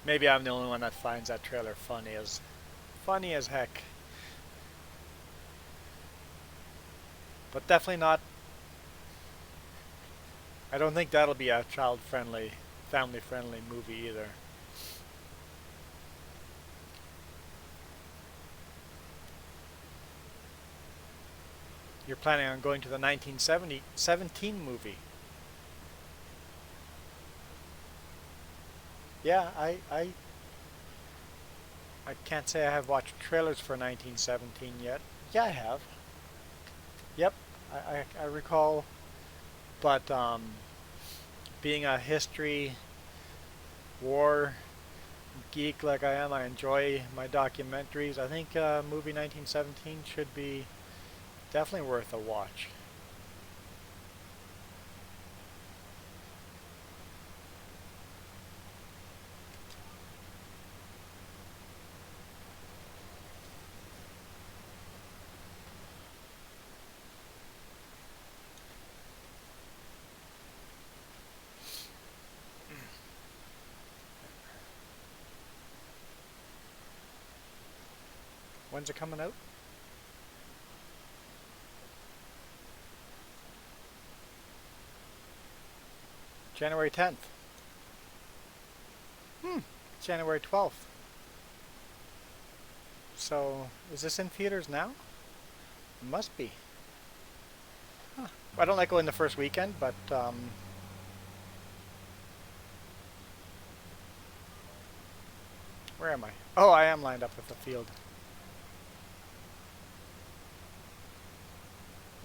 Maybe I'm the only one that finds that trailer funny as heck. But definitely not. I don't think that'll be a child-friendly, family-friendly movie either. You're planning on going to the 1917 movie. Yeah, I can't say I have watched trailers for 1917 yet. Yeah, I have. Yep, I recall. But being a history war geek like I am, I enjoy my documentaries. I think movie 1917 should be definitely worth a watch. When's it coming out? January 10th. January 12th. So, is this in theaters now? It must be. Huh. I don't like going the first weekend, but where am I? Oh, I am lined up with the field.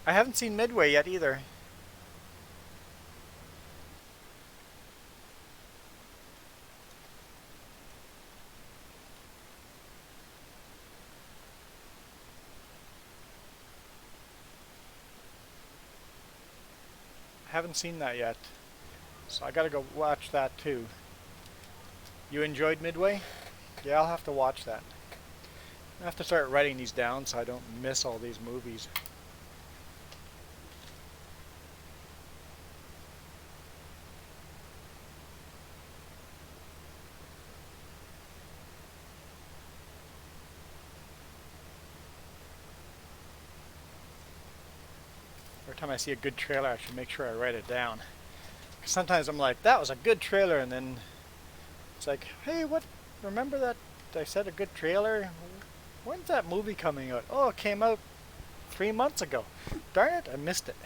I haven't seen Midway yet either. I haven't seen that yet. So I gotta go watch that too. You enjoyed Midway? Yeah, I'll have to watch that. I have to start writing these down so I don't miss all these movies. Every time I see a good trailer, I should make sure I write it down. 'Cause sometimes I'm like, that was a good trailer, and then it's like, hey, what? Remember that I said a good trailer? When's that movie coming out? Oh, it came out 3 months ago. Darn it, I missed it.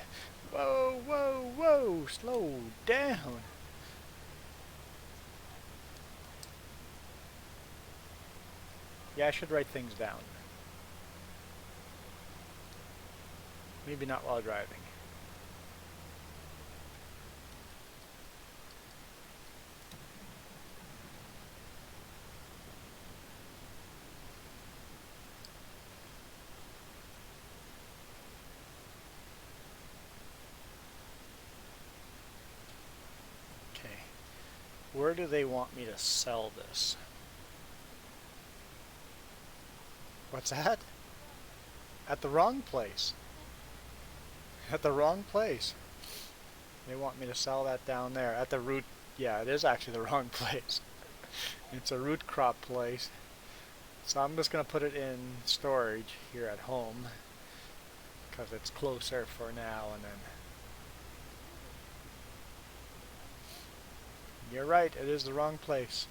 Whoa, whoa, whoa, slow down. Yeah, I should write things down. Maybe not while driving. Okay. Where do they want me to sell this? What's that? At the wrong place. At the wrong place. They want me to sell that down there. At the root. Yeah, it is actually the wrong place. It's a root crop place. So I'm just going to put it in storage here at home. Because it's closer for now and then. You're right, it is the wrong place.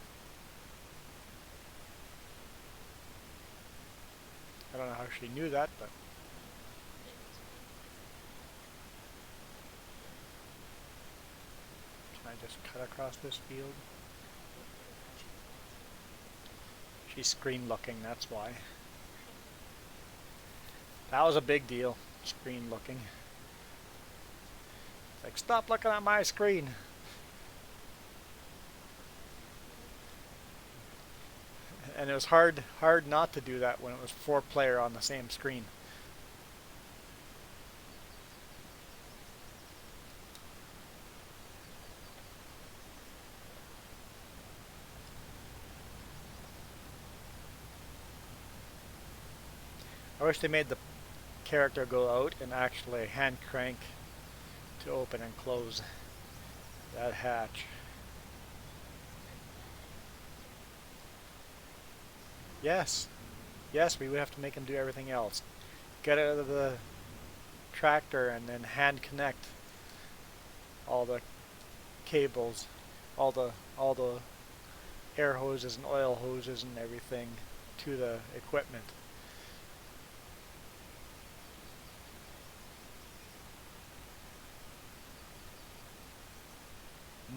I don't know how she knew that, but... Can I just cut across this field? She's screen looking, that's why. That was a big deal, screen looking. It's like, stop looking at my screen! And it was hard not to do that when it was 4-player on the same screen. I wish they made the character go out and actually hand crank to open and close that hatch. Yes. Yes, we would have to make him do everything else. Get out of the tractor and then hand connect all the cables, all the air hoses and oil hoses and everything to the equipment.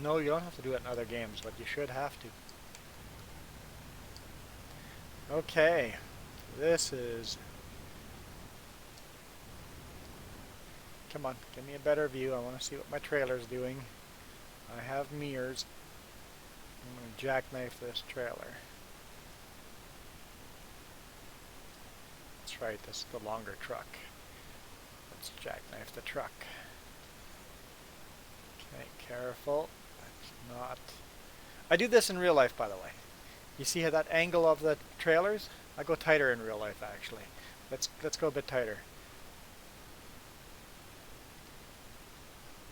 No, you don't have to do it in other games, but you should have to. Okay, this is... Come on, give me a better view. I want to see what my trailer's doing. I have mirrors. I'm going to jackknife this trailer. That's right, this is the longer truck. Let's jackknife the truck. Okay, careful. That's not... I do this in real life, by the way. You see how that angle of the trailers? I go tighter in real life, actually. Let's go a bit tighter.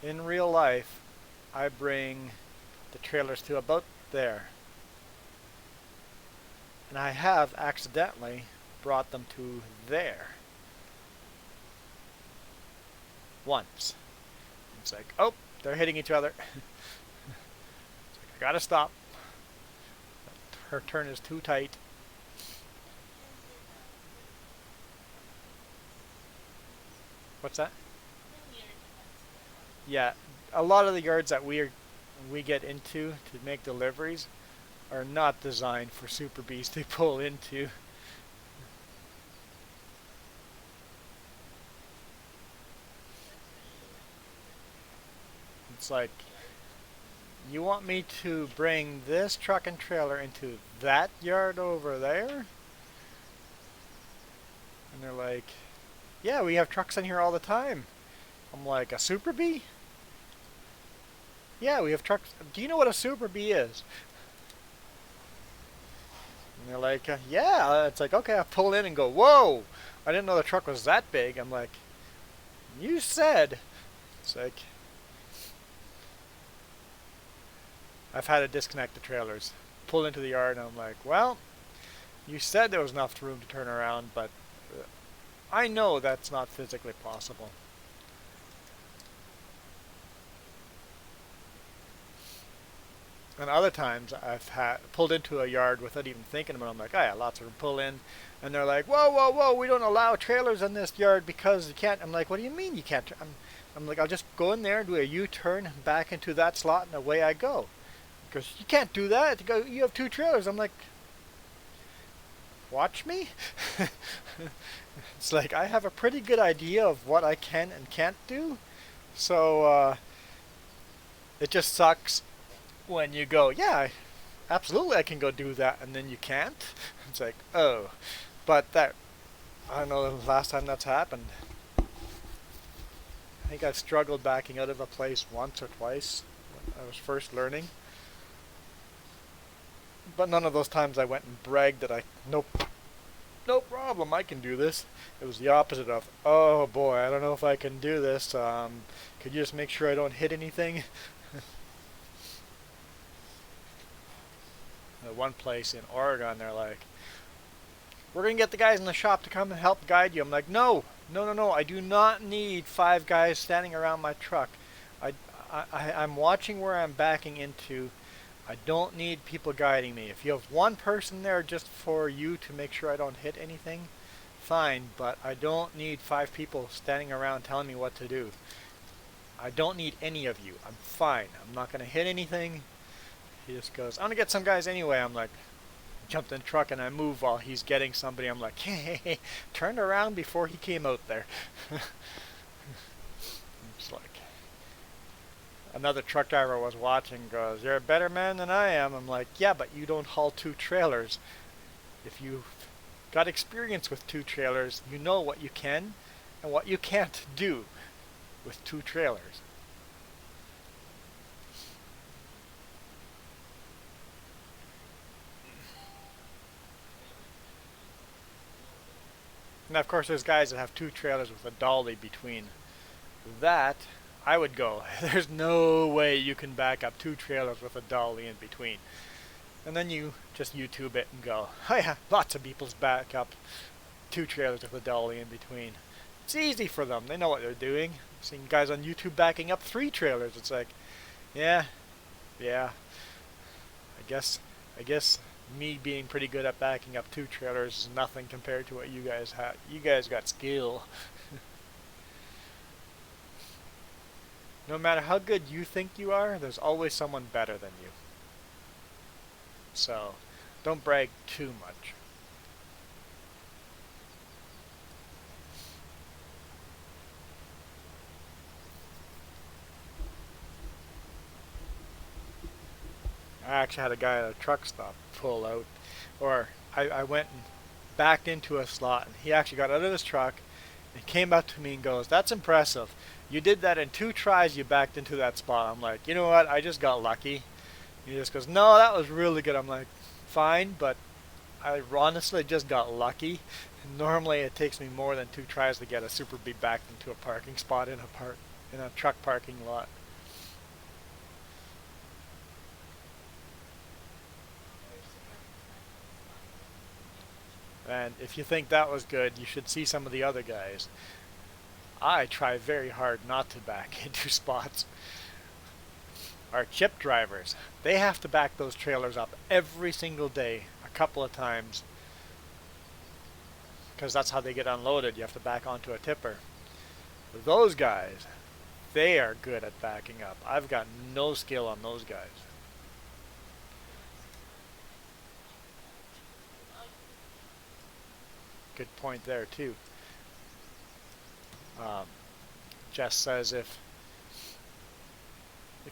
In real life, I bring the trailers to about there. And I have accidentally brought them to there. Once. It's like, oh, they're hitting each other. It's like, I gotta stop. Her turn is too tight. What's that? Yeah, a lot of the yards that we get into to make deliveries are not designed for super bees to pull into. It's like, you want me to bring this truck and trailer into that yard over there? And they're like, yeah, we have trucks in here all the time. I'm like, a super bee? Yeah, we have trucks. Do you know what a super bee is? And they're like, yeah. It's like, okay, I pull in and go, whoa! I didn't know the truck was that big. I'm like, you said. It's like, I've had to disconnect the trailers. Pull into the yard and I'm like, well, you said there was enough room to turn around, but I know that's not physically possible. And other times I've pulled into a yard without even thinking about it. I'm like, oh yeah, lots of room, pull in. And they're like, whoa, whoa, whoa, we don't allow trailers in this yard because you can't. I'm like, what do you mean you can't? I'm like, I'll just go in there and do a U-turn back into that slot and away I go. Because you can't do that. You have two trailers. I'm like, watch me? It's like, I have a pretty good idea of what I can and can't do. So it just sucks when you go, yeah, absolutely I can go do that, and then you can't. It's like, oh. But that, I don't know the last time that's happened. I think I've struggled backing out of a place once or twice when I was first learning. But none of those times I went and bragged that nope, no problem, I can do this. It was the opposite of, oh boy, I don't know if I can do this. Could you just make sure I don't hit anything? One place in Oregon, they're like, we're going to get the guys in the shop to come and help guide you. I'm like, no, no, no, no, I do not need 5 guys standing around my truck. I'm watching where I'm backing into. I don't need people guiding me. If you have one person there just for you to make sure I don't hit anything, fine, but I don't need 5 people standing around telling me what to do. I don't need any of you. I'm fine. I'm not going to hit anything. He just goes, I'm going to get some guys anyway. I'm like, jumped in the truck and I move while he's getting somebody. I'm like, hey, turned around before he came out there. It's like, another truck driver was watching, goes, you're a better man than I am. I'm like, yeah, but you don't haul 2 trailers. If you've got experience with 2 trailers, you know what you can and what you can't do with 2 trailers. And of course there's guys that have 2 trailers with a dolly between. That, I would go, there's no way you can back up 2 trailers with a dolly in between. And then you just YouTube it and go, oh yeah, lots of people's back up 2 trailers with a dolly in between. It's easy for them, they know what they're doing. I've seen guys on YouTube backing up 3 trailers. It's like, yeah, I guess me being pretty good at backing up 2 trailers is nothing compared to what you guys have. You guys got skill. No matter how good you think you are, there's always someone better than you. So, don't brag too much. I actually had a guy at a truck stop pull out, or I went and backed into a slot, and he actually got out of his truck and came up to me and goes, that's impressive. You did that in 2 tries, you backed into that spot. I'm like, you know what, I just got lucky. He just goes, no, that was really good. I'm like, fine, but I honestly just got lucky. Normally it takes me more than 2 tries to get a Super Bee backed into a parking spot in a truck parking lot. And if you think that was good, you should see some of the other guys. I try very hard not to back into spots. Our chip drivers, they have to back those trailers up every single day, a couple of times, because that's how they get unloaded. You have to back onto a tipper. Those guys, they are good at backing up. I've got no skill on those guys. Good point there too. Um, Jess says if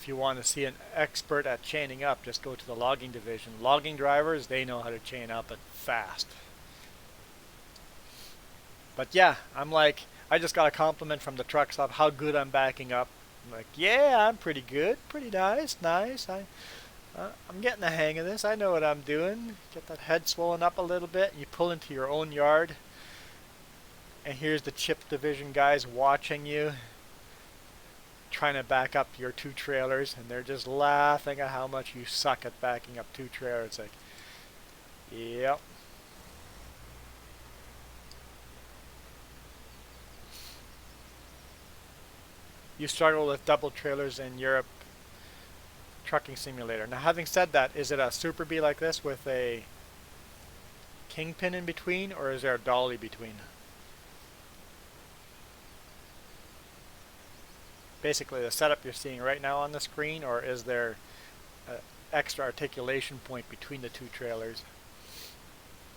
you want to see an expert at chaining up, just go to the logging division. Logging drivers, they know how to chain up and fast. But yeah, I just got a compliment from the truck stop how good I'm backing up. I'm like, yeah, I'm pretty good, pretty nice, nice. I'm getting the hang of this. I know what I'm doing. Get that head swollen up a little bit, and you pull into your own yard. And here's the chip division guys watching you, trying to back up your two trailers, and they're just laughing at how much you suck at backing up two trailers. It's like, yep. You struggle with double trailers in Europe trucking simulator. Now, having said that, is it a Super Bee like this with a kingpin in between, or is there a dolly between? Basically, the setup you're seeing right now on the screen, or is there an extra articulation point between the two trailers?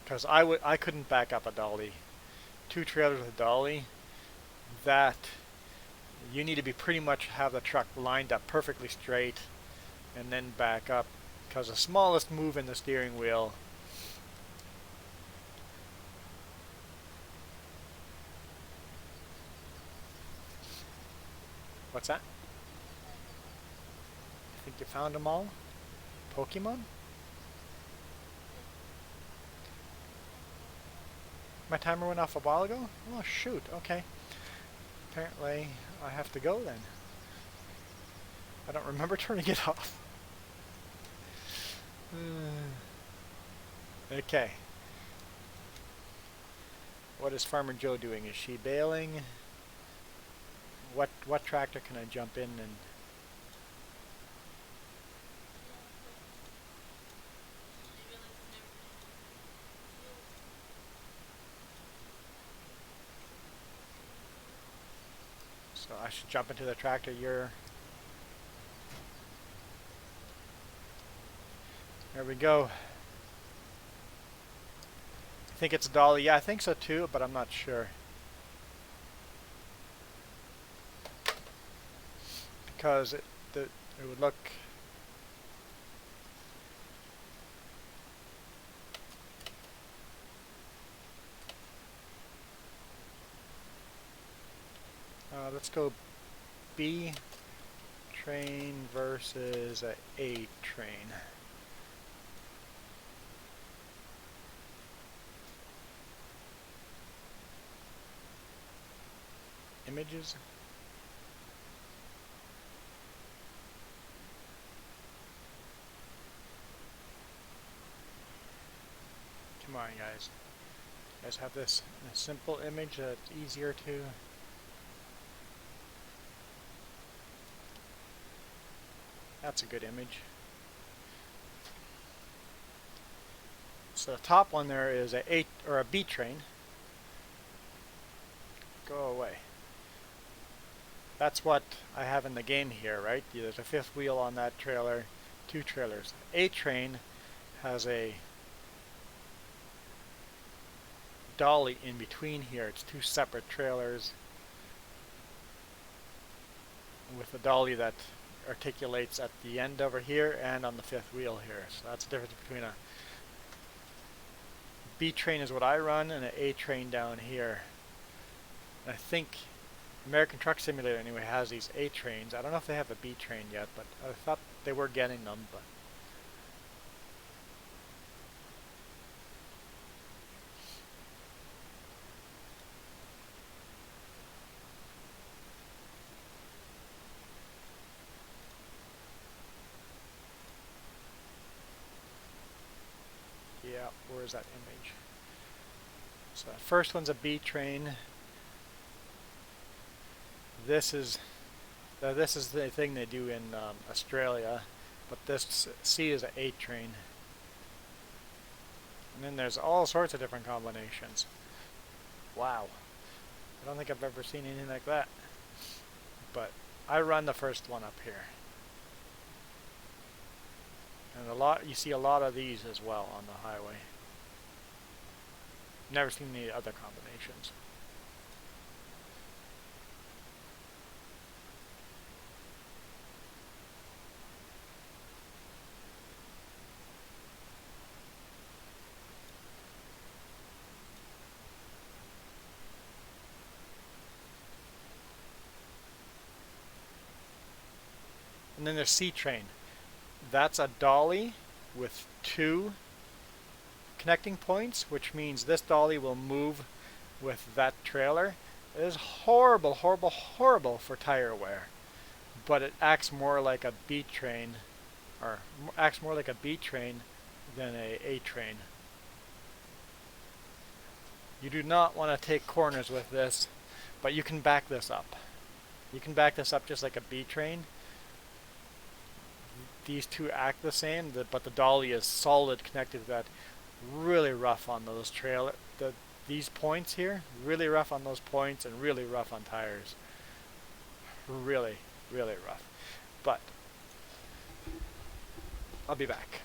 Because I couldn't back up a dolly. Two trailers with a dolly, that you need to be pretty much have the truck lined up perfectly straight and then back up, because the smallest move in the steering wheel what's that? I think you found them all? Pokemon? My timer went off a while ago? Oh shoot, okay. Apparently I have to go then. I don't remember turning it off. Okay. What is Farmer Joe doing? Is she baling? What tractor can I jump in and... So I should jump into the tractor. There we go. I think it's a dolly. Yeah, I think so too, but I'm not sure. Because it would look... let's go B train versus A train. Images. Come on, guys. You guys have this in a simple image that's easier to... That's a good image. So the top one there is a B train. Go away. That's what I have in the game here, right? There's a fifth wheel on that trailer, two trailers. A train has a dolly in between here. It's two separate trailers with a dolly that articulates at the end over here and on the fifth wheel here. So that's the difference between a B train is what I run and an A train down here. And I think American Truck Simulator anyway has these A trains. I don't know if they have a B train yet, but I thought they were getting them. But yeah, where's that image? So the first one's a B train. This is the thing they do in Australia, but this C is an A train. And then there's all sorts of different combinations. Wow. I don't think I've ever seen anything like that. But I run the first one up here. And you see a lot of these as well on the highway. Never seen any other combinations. And then there's C train. That's a dolly with 2 connecting points, which means this dolly will move with that trailer. It is horrible, horrible, horrible for tire wear, but it acts more like a B train, or acts more like a B train than a train. You do not want to take corners with this, but you can back this up. You can back this up just like a B train. These two act the same, but the dolly is solid connected to that. Really rough on those these points here, really rough on those points and really rough on tires. Really, really rough. But I'll be back.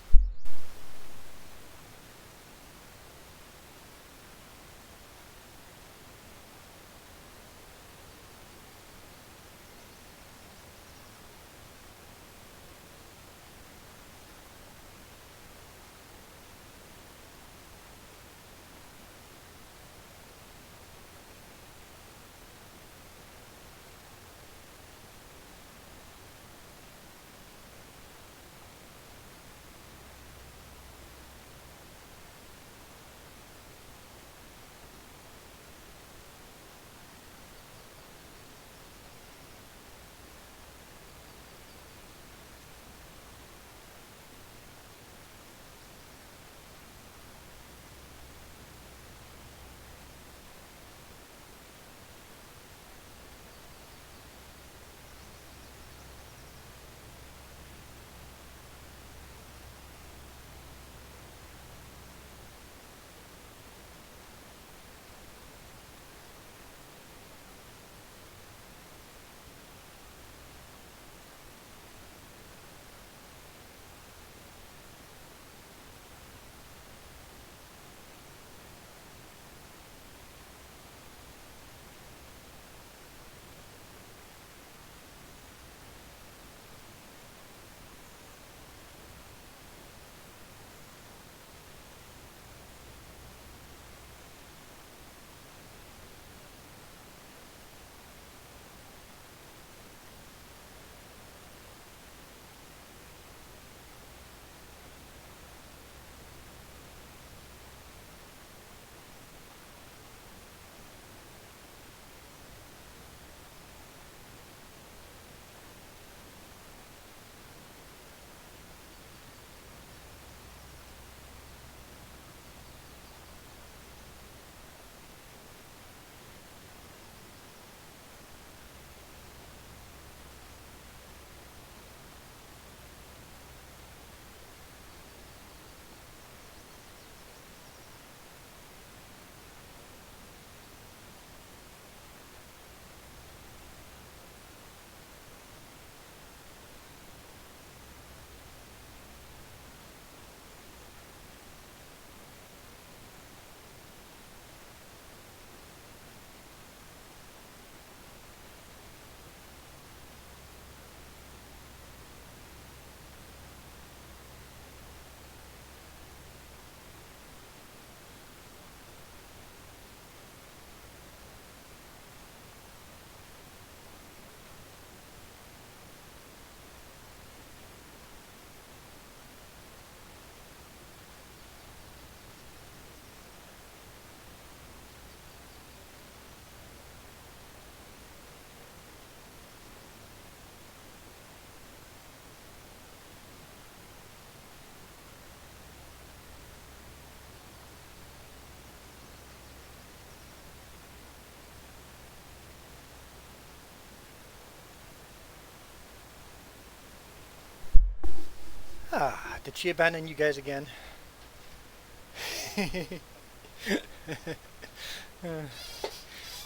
Ah, did she abandon you guys again?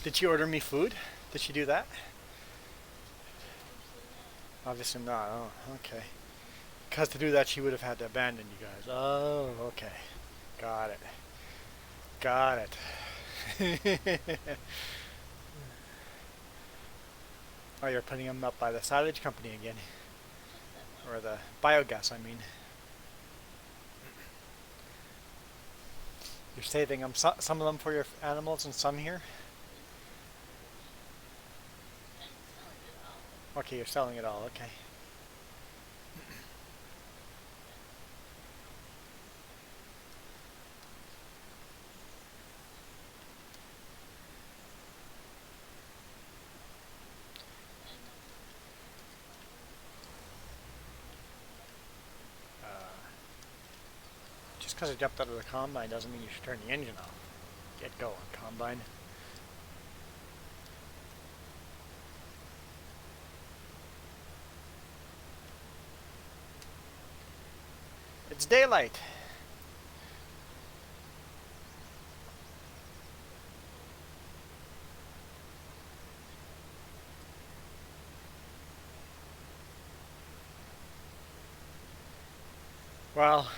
Did she order me food? Did she do that? Obviously not. Oh, okay. Because to do that, she would have had to abandon you guys. Oh, okay. Got it. Got it. Oh, you're putting them up by the silage company again. Or the biogas, I mean. You're saving them, some of them for your animals and some here? Okay, you're selling it all, okay. Uh, just because I jumped out of the combine doesn't mean you should turn the engine off. Get going, combine. It's daylight. Well,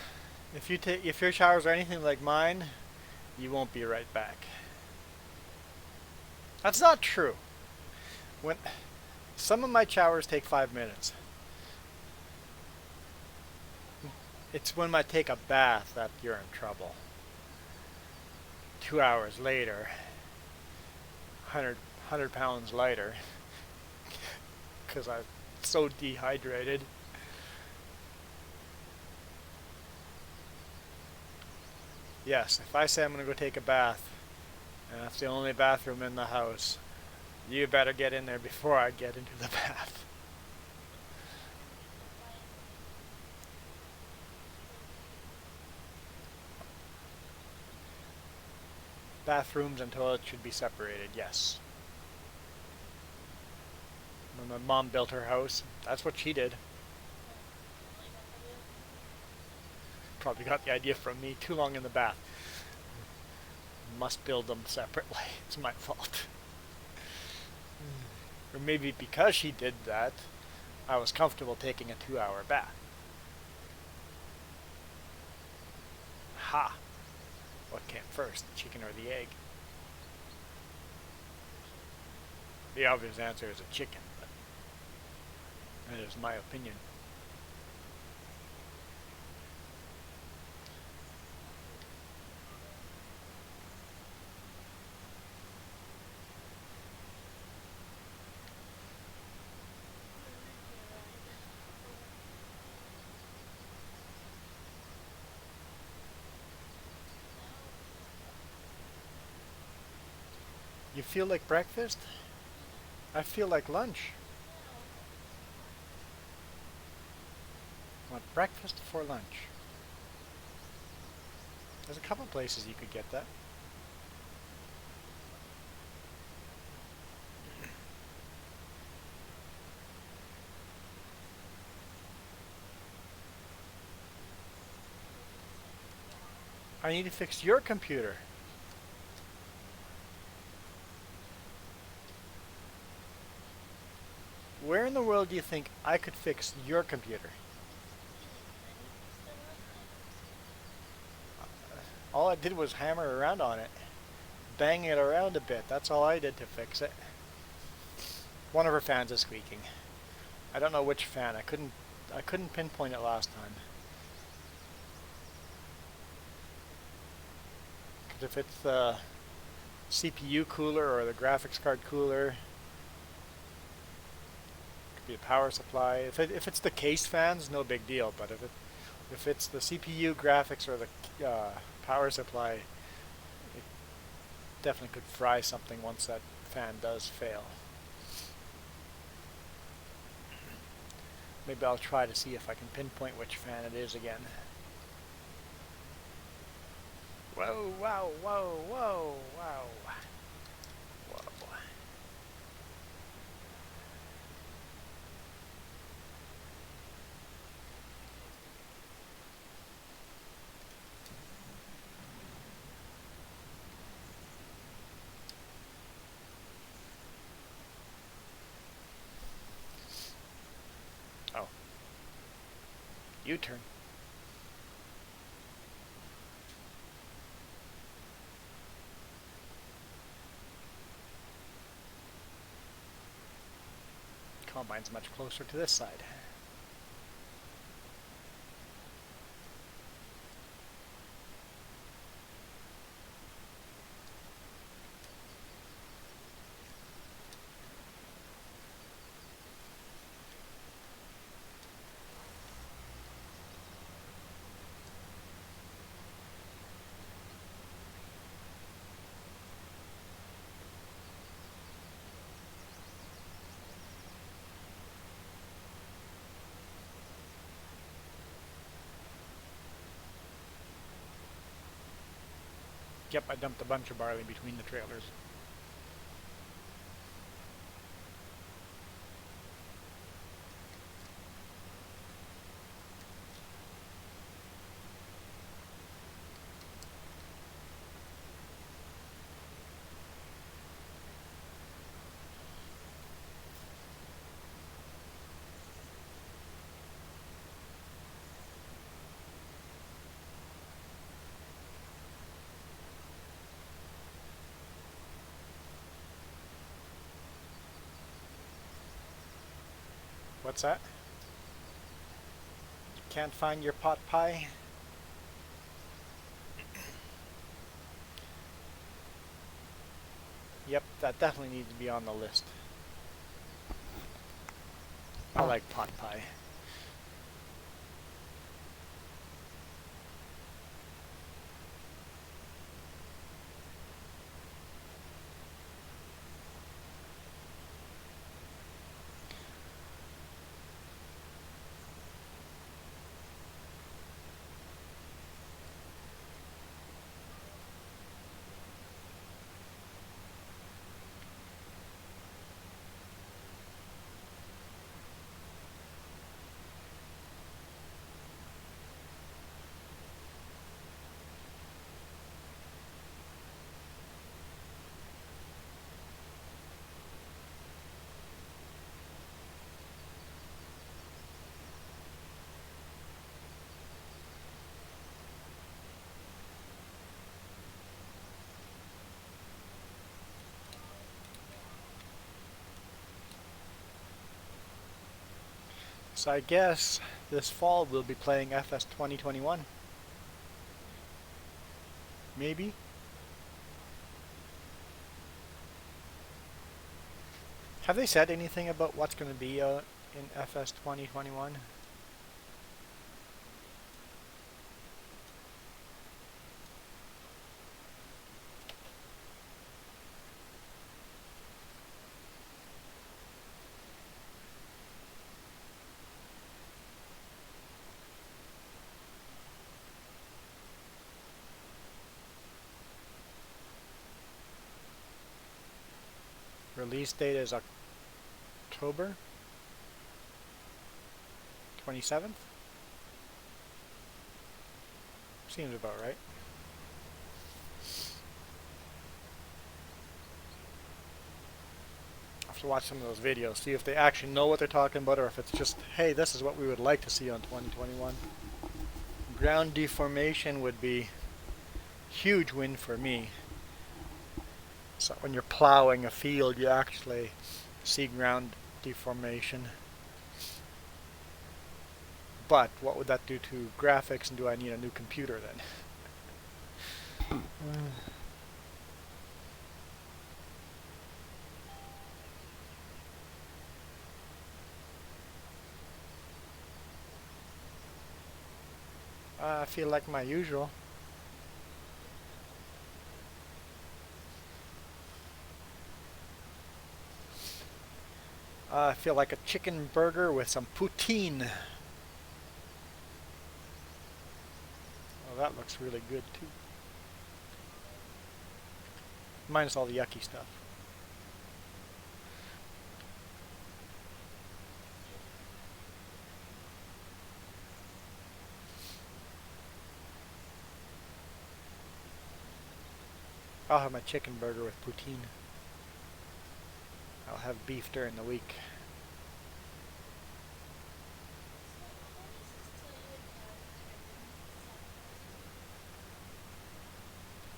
if your showers are anything like mine, you won't be right back. That's not true. When some of my showers take 5 minutes. It's when I take a bath that you're in trouble. 2 hours later, 100 pounds lighter, because I'm so dehydrated. Yes, if I say I'm going to go take a bath, and that's the only bathroom in the house, you better get in there before I get into the bath. Bathrooms and toilets should be separated, yes. When my mom built her house, that's what she did. Probably got the idea from me. Too long in the bath. Must build them separately. It's my fault. Or maybe because she did that, I was comfortable taking a 2 hour bath. Ha! What came first, the chicken or the egg? The obvious answer is a chicken, but that is my opinion. You feel like breakfast? I feel like lunch. Want breakfast for lunch? There's a couple places you could get that. I need to fix your computer. Where in the world do you think I could fix your computer? All I did was hammer around on it. Bang it around a bit. That's all I did to fix it. One of her fans is squeaking. I don't know which fan. I couldn't pinpoint it last time. Because if it's the CPU cooler or the graphics card cooler, be a power supply. If it's the case fans, no big deal. But if it's the CPU, graphics, or the power supply, it definitely could fry something once that fan does fail. Maybe I'll try to see if I can pinpoint which fan it is again. Whoa! Wow! Whoa! Whoa! Wow! Whoa! U-turn. Combine's much closer to this side. Yep, I dumped a bunch of barley between the trailers. What's that? Can't find your pot pie? Yep, that definitely needs to be on the list. I like pot pie. So I guess this fall we'll be playing FS 2021. Maybe? Have they said anything about what's going to be in FS 2021? Release date is October 27th? Seems about right. I'll have to watch some of those videos, see if they actually know what they're talking about or if it's just, hey, this is what we would like to see on 2021. Ground deformation would be a huge win for me. So when you're plowing a field, you actually see ground deformation. But what would that do to graphics, and do I need a new computer then? I feel like my usual. I feel like a chicken burger with some poutine. Oh, that looks really good too. Minus all the yucky stuff. I'll have my chicken burger with poutine. I'll have beef during the week.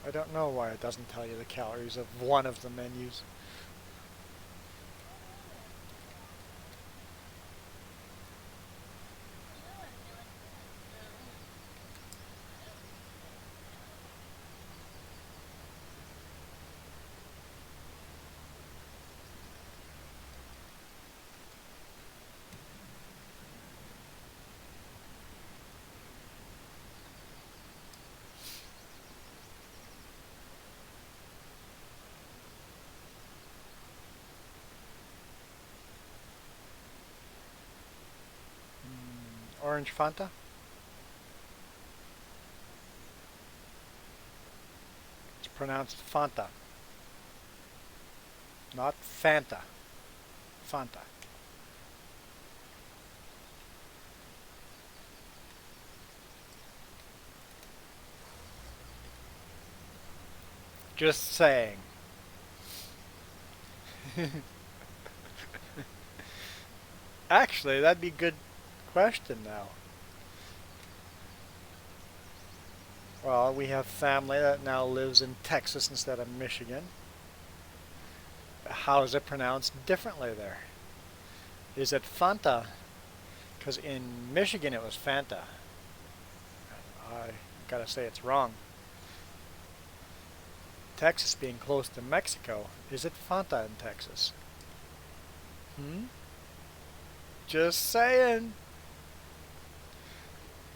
I don't know why it doesn't tell you the calories of one of the menus. Orange Fanta? It's pronounced Fanta, not Fanta. Fanta. Just saying. Actually, that'd be a good question now. Well, we have family that now lives in Texas instead of Michigan. How is it pronounced differently there? Is it Fanta? Because in Michigan it was Fanta. I gotta say it's wrong. Texas being close to Mexico, is it Fanta in Texas? Hmm? Just saying.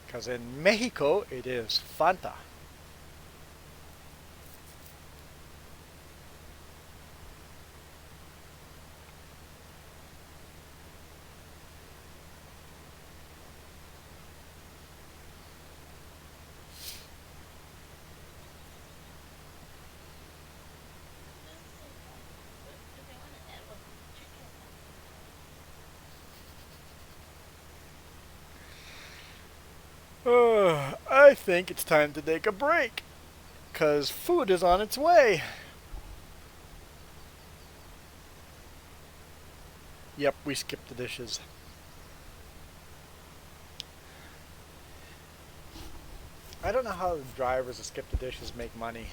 Because in Mexico it is Fanta. I think it's time to take a break. Because food is on its way. Yep, we skipped the dishes. I don't know how the drivers that skip the dishes make money.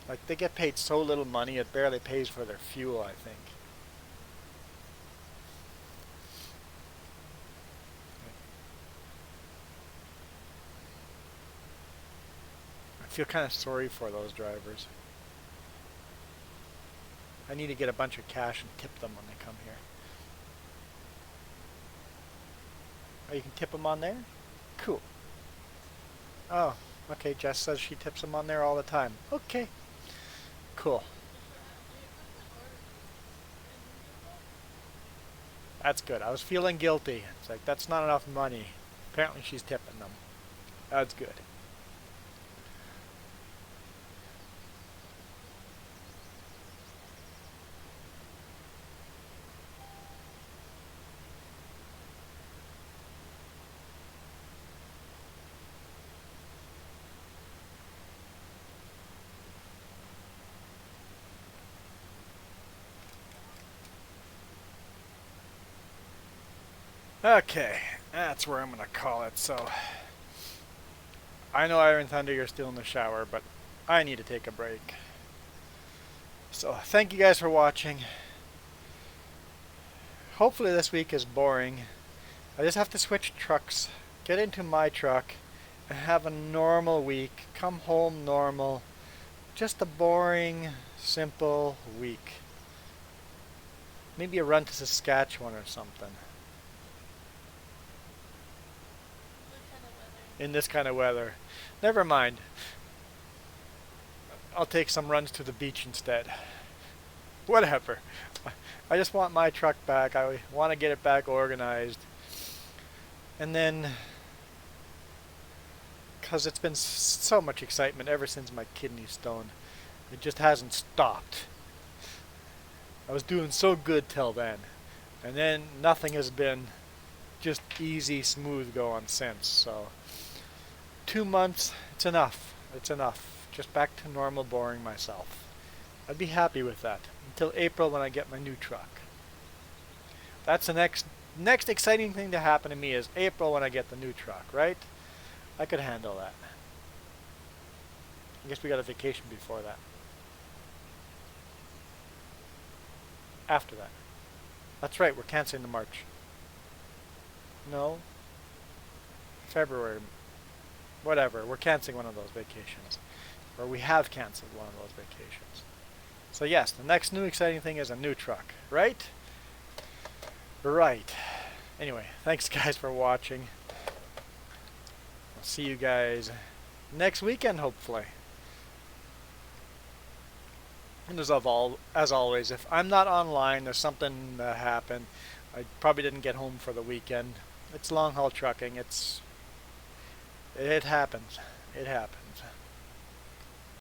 Like, they get paid so little money, it barely pays for their fuel, I think. I feel kind of sorry for those drivers. I need to get a bunch of cash and tip them when they come here. Oh, you can tip them on there? Cool. Oh, okay, Jess says she tips them on there all the time. Okay, cool. That's good. I was feeling guilty. It's like, that's not enough money. Apparently she's tipping them. That's good. Okay, that's where I'm going to call it. So, I know Iron Thunder, you're still in the shower, but I need to take a break. So, thank you guys for watching. Hopefully this week is boring. I just have to switch trucks, get into my truck, and have a normal week. Come home normal. Just a boring, simple week. Maybe a run to Saskatchewan or something. In this kind of weather. Never mind. I'll take some runs to the beach instead. Whatever. I just want my truck back. I want to get it back organized. And then, because it's been so much excitement ever since my kidney stone, it just hasn't stopped. I was doing so good till then. And then nothing has been just easy, smooth going since. So, 2 months, it's enough. It's enough. Just back to normal, boring myself. I'd be happy with that until April when I get my new truck. That's the next exciting thing to happen to me is April when I get the new truck, right? I could handle that. I guess we got a vacation before that. After that. That's right, we're canceling the March. No, February. Whatever, we're canceling one of those vacations. Or we have canceled one of those vacations. So yes, the next new exciting thing is a new truck, right? Right. Anyway, thanks guys for watching. I'll see you guys next weekend, hopefully. And as always, if I'm not online, there's something that happened. I probably didn't get home for the weekend. It's long haul trucking. It happens. It happens.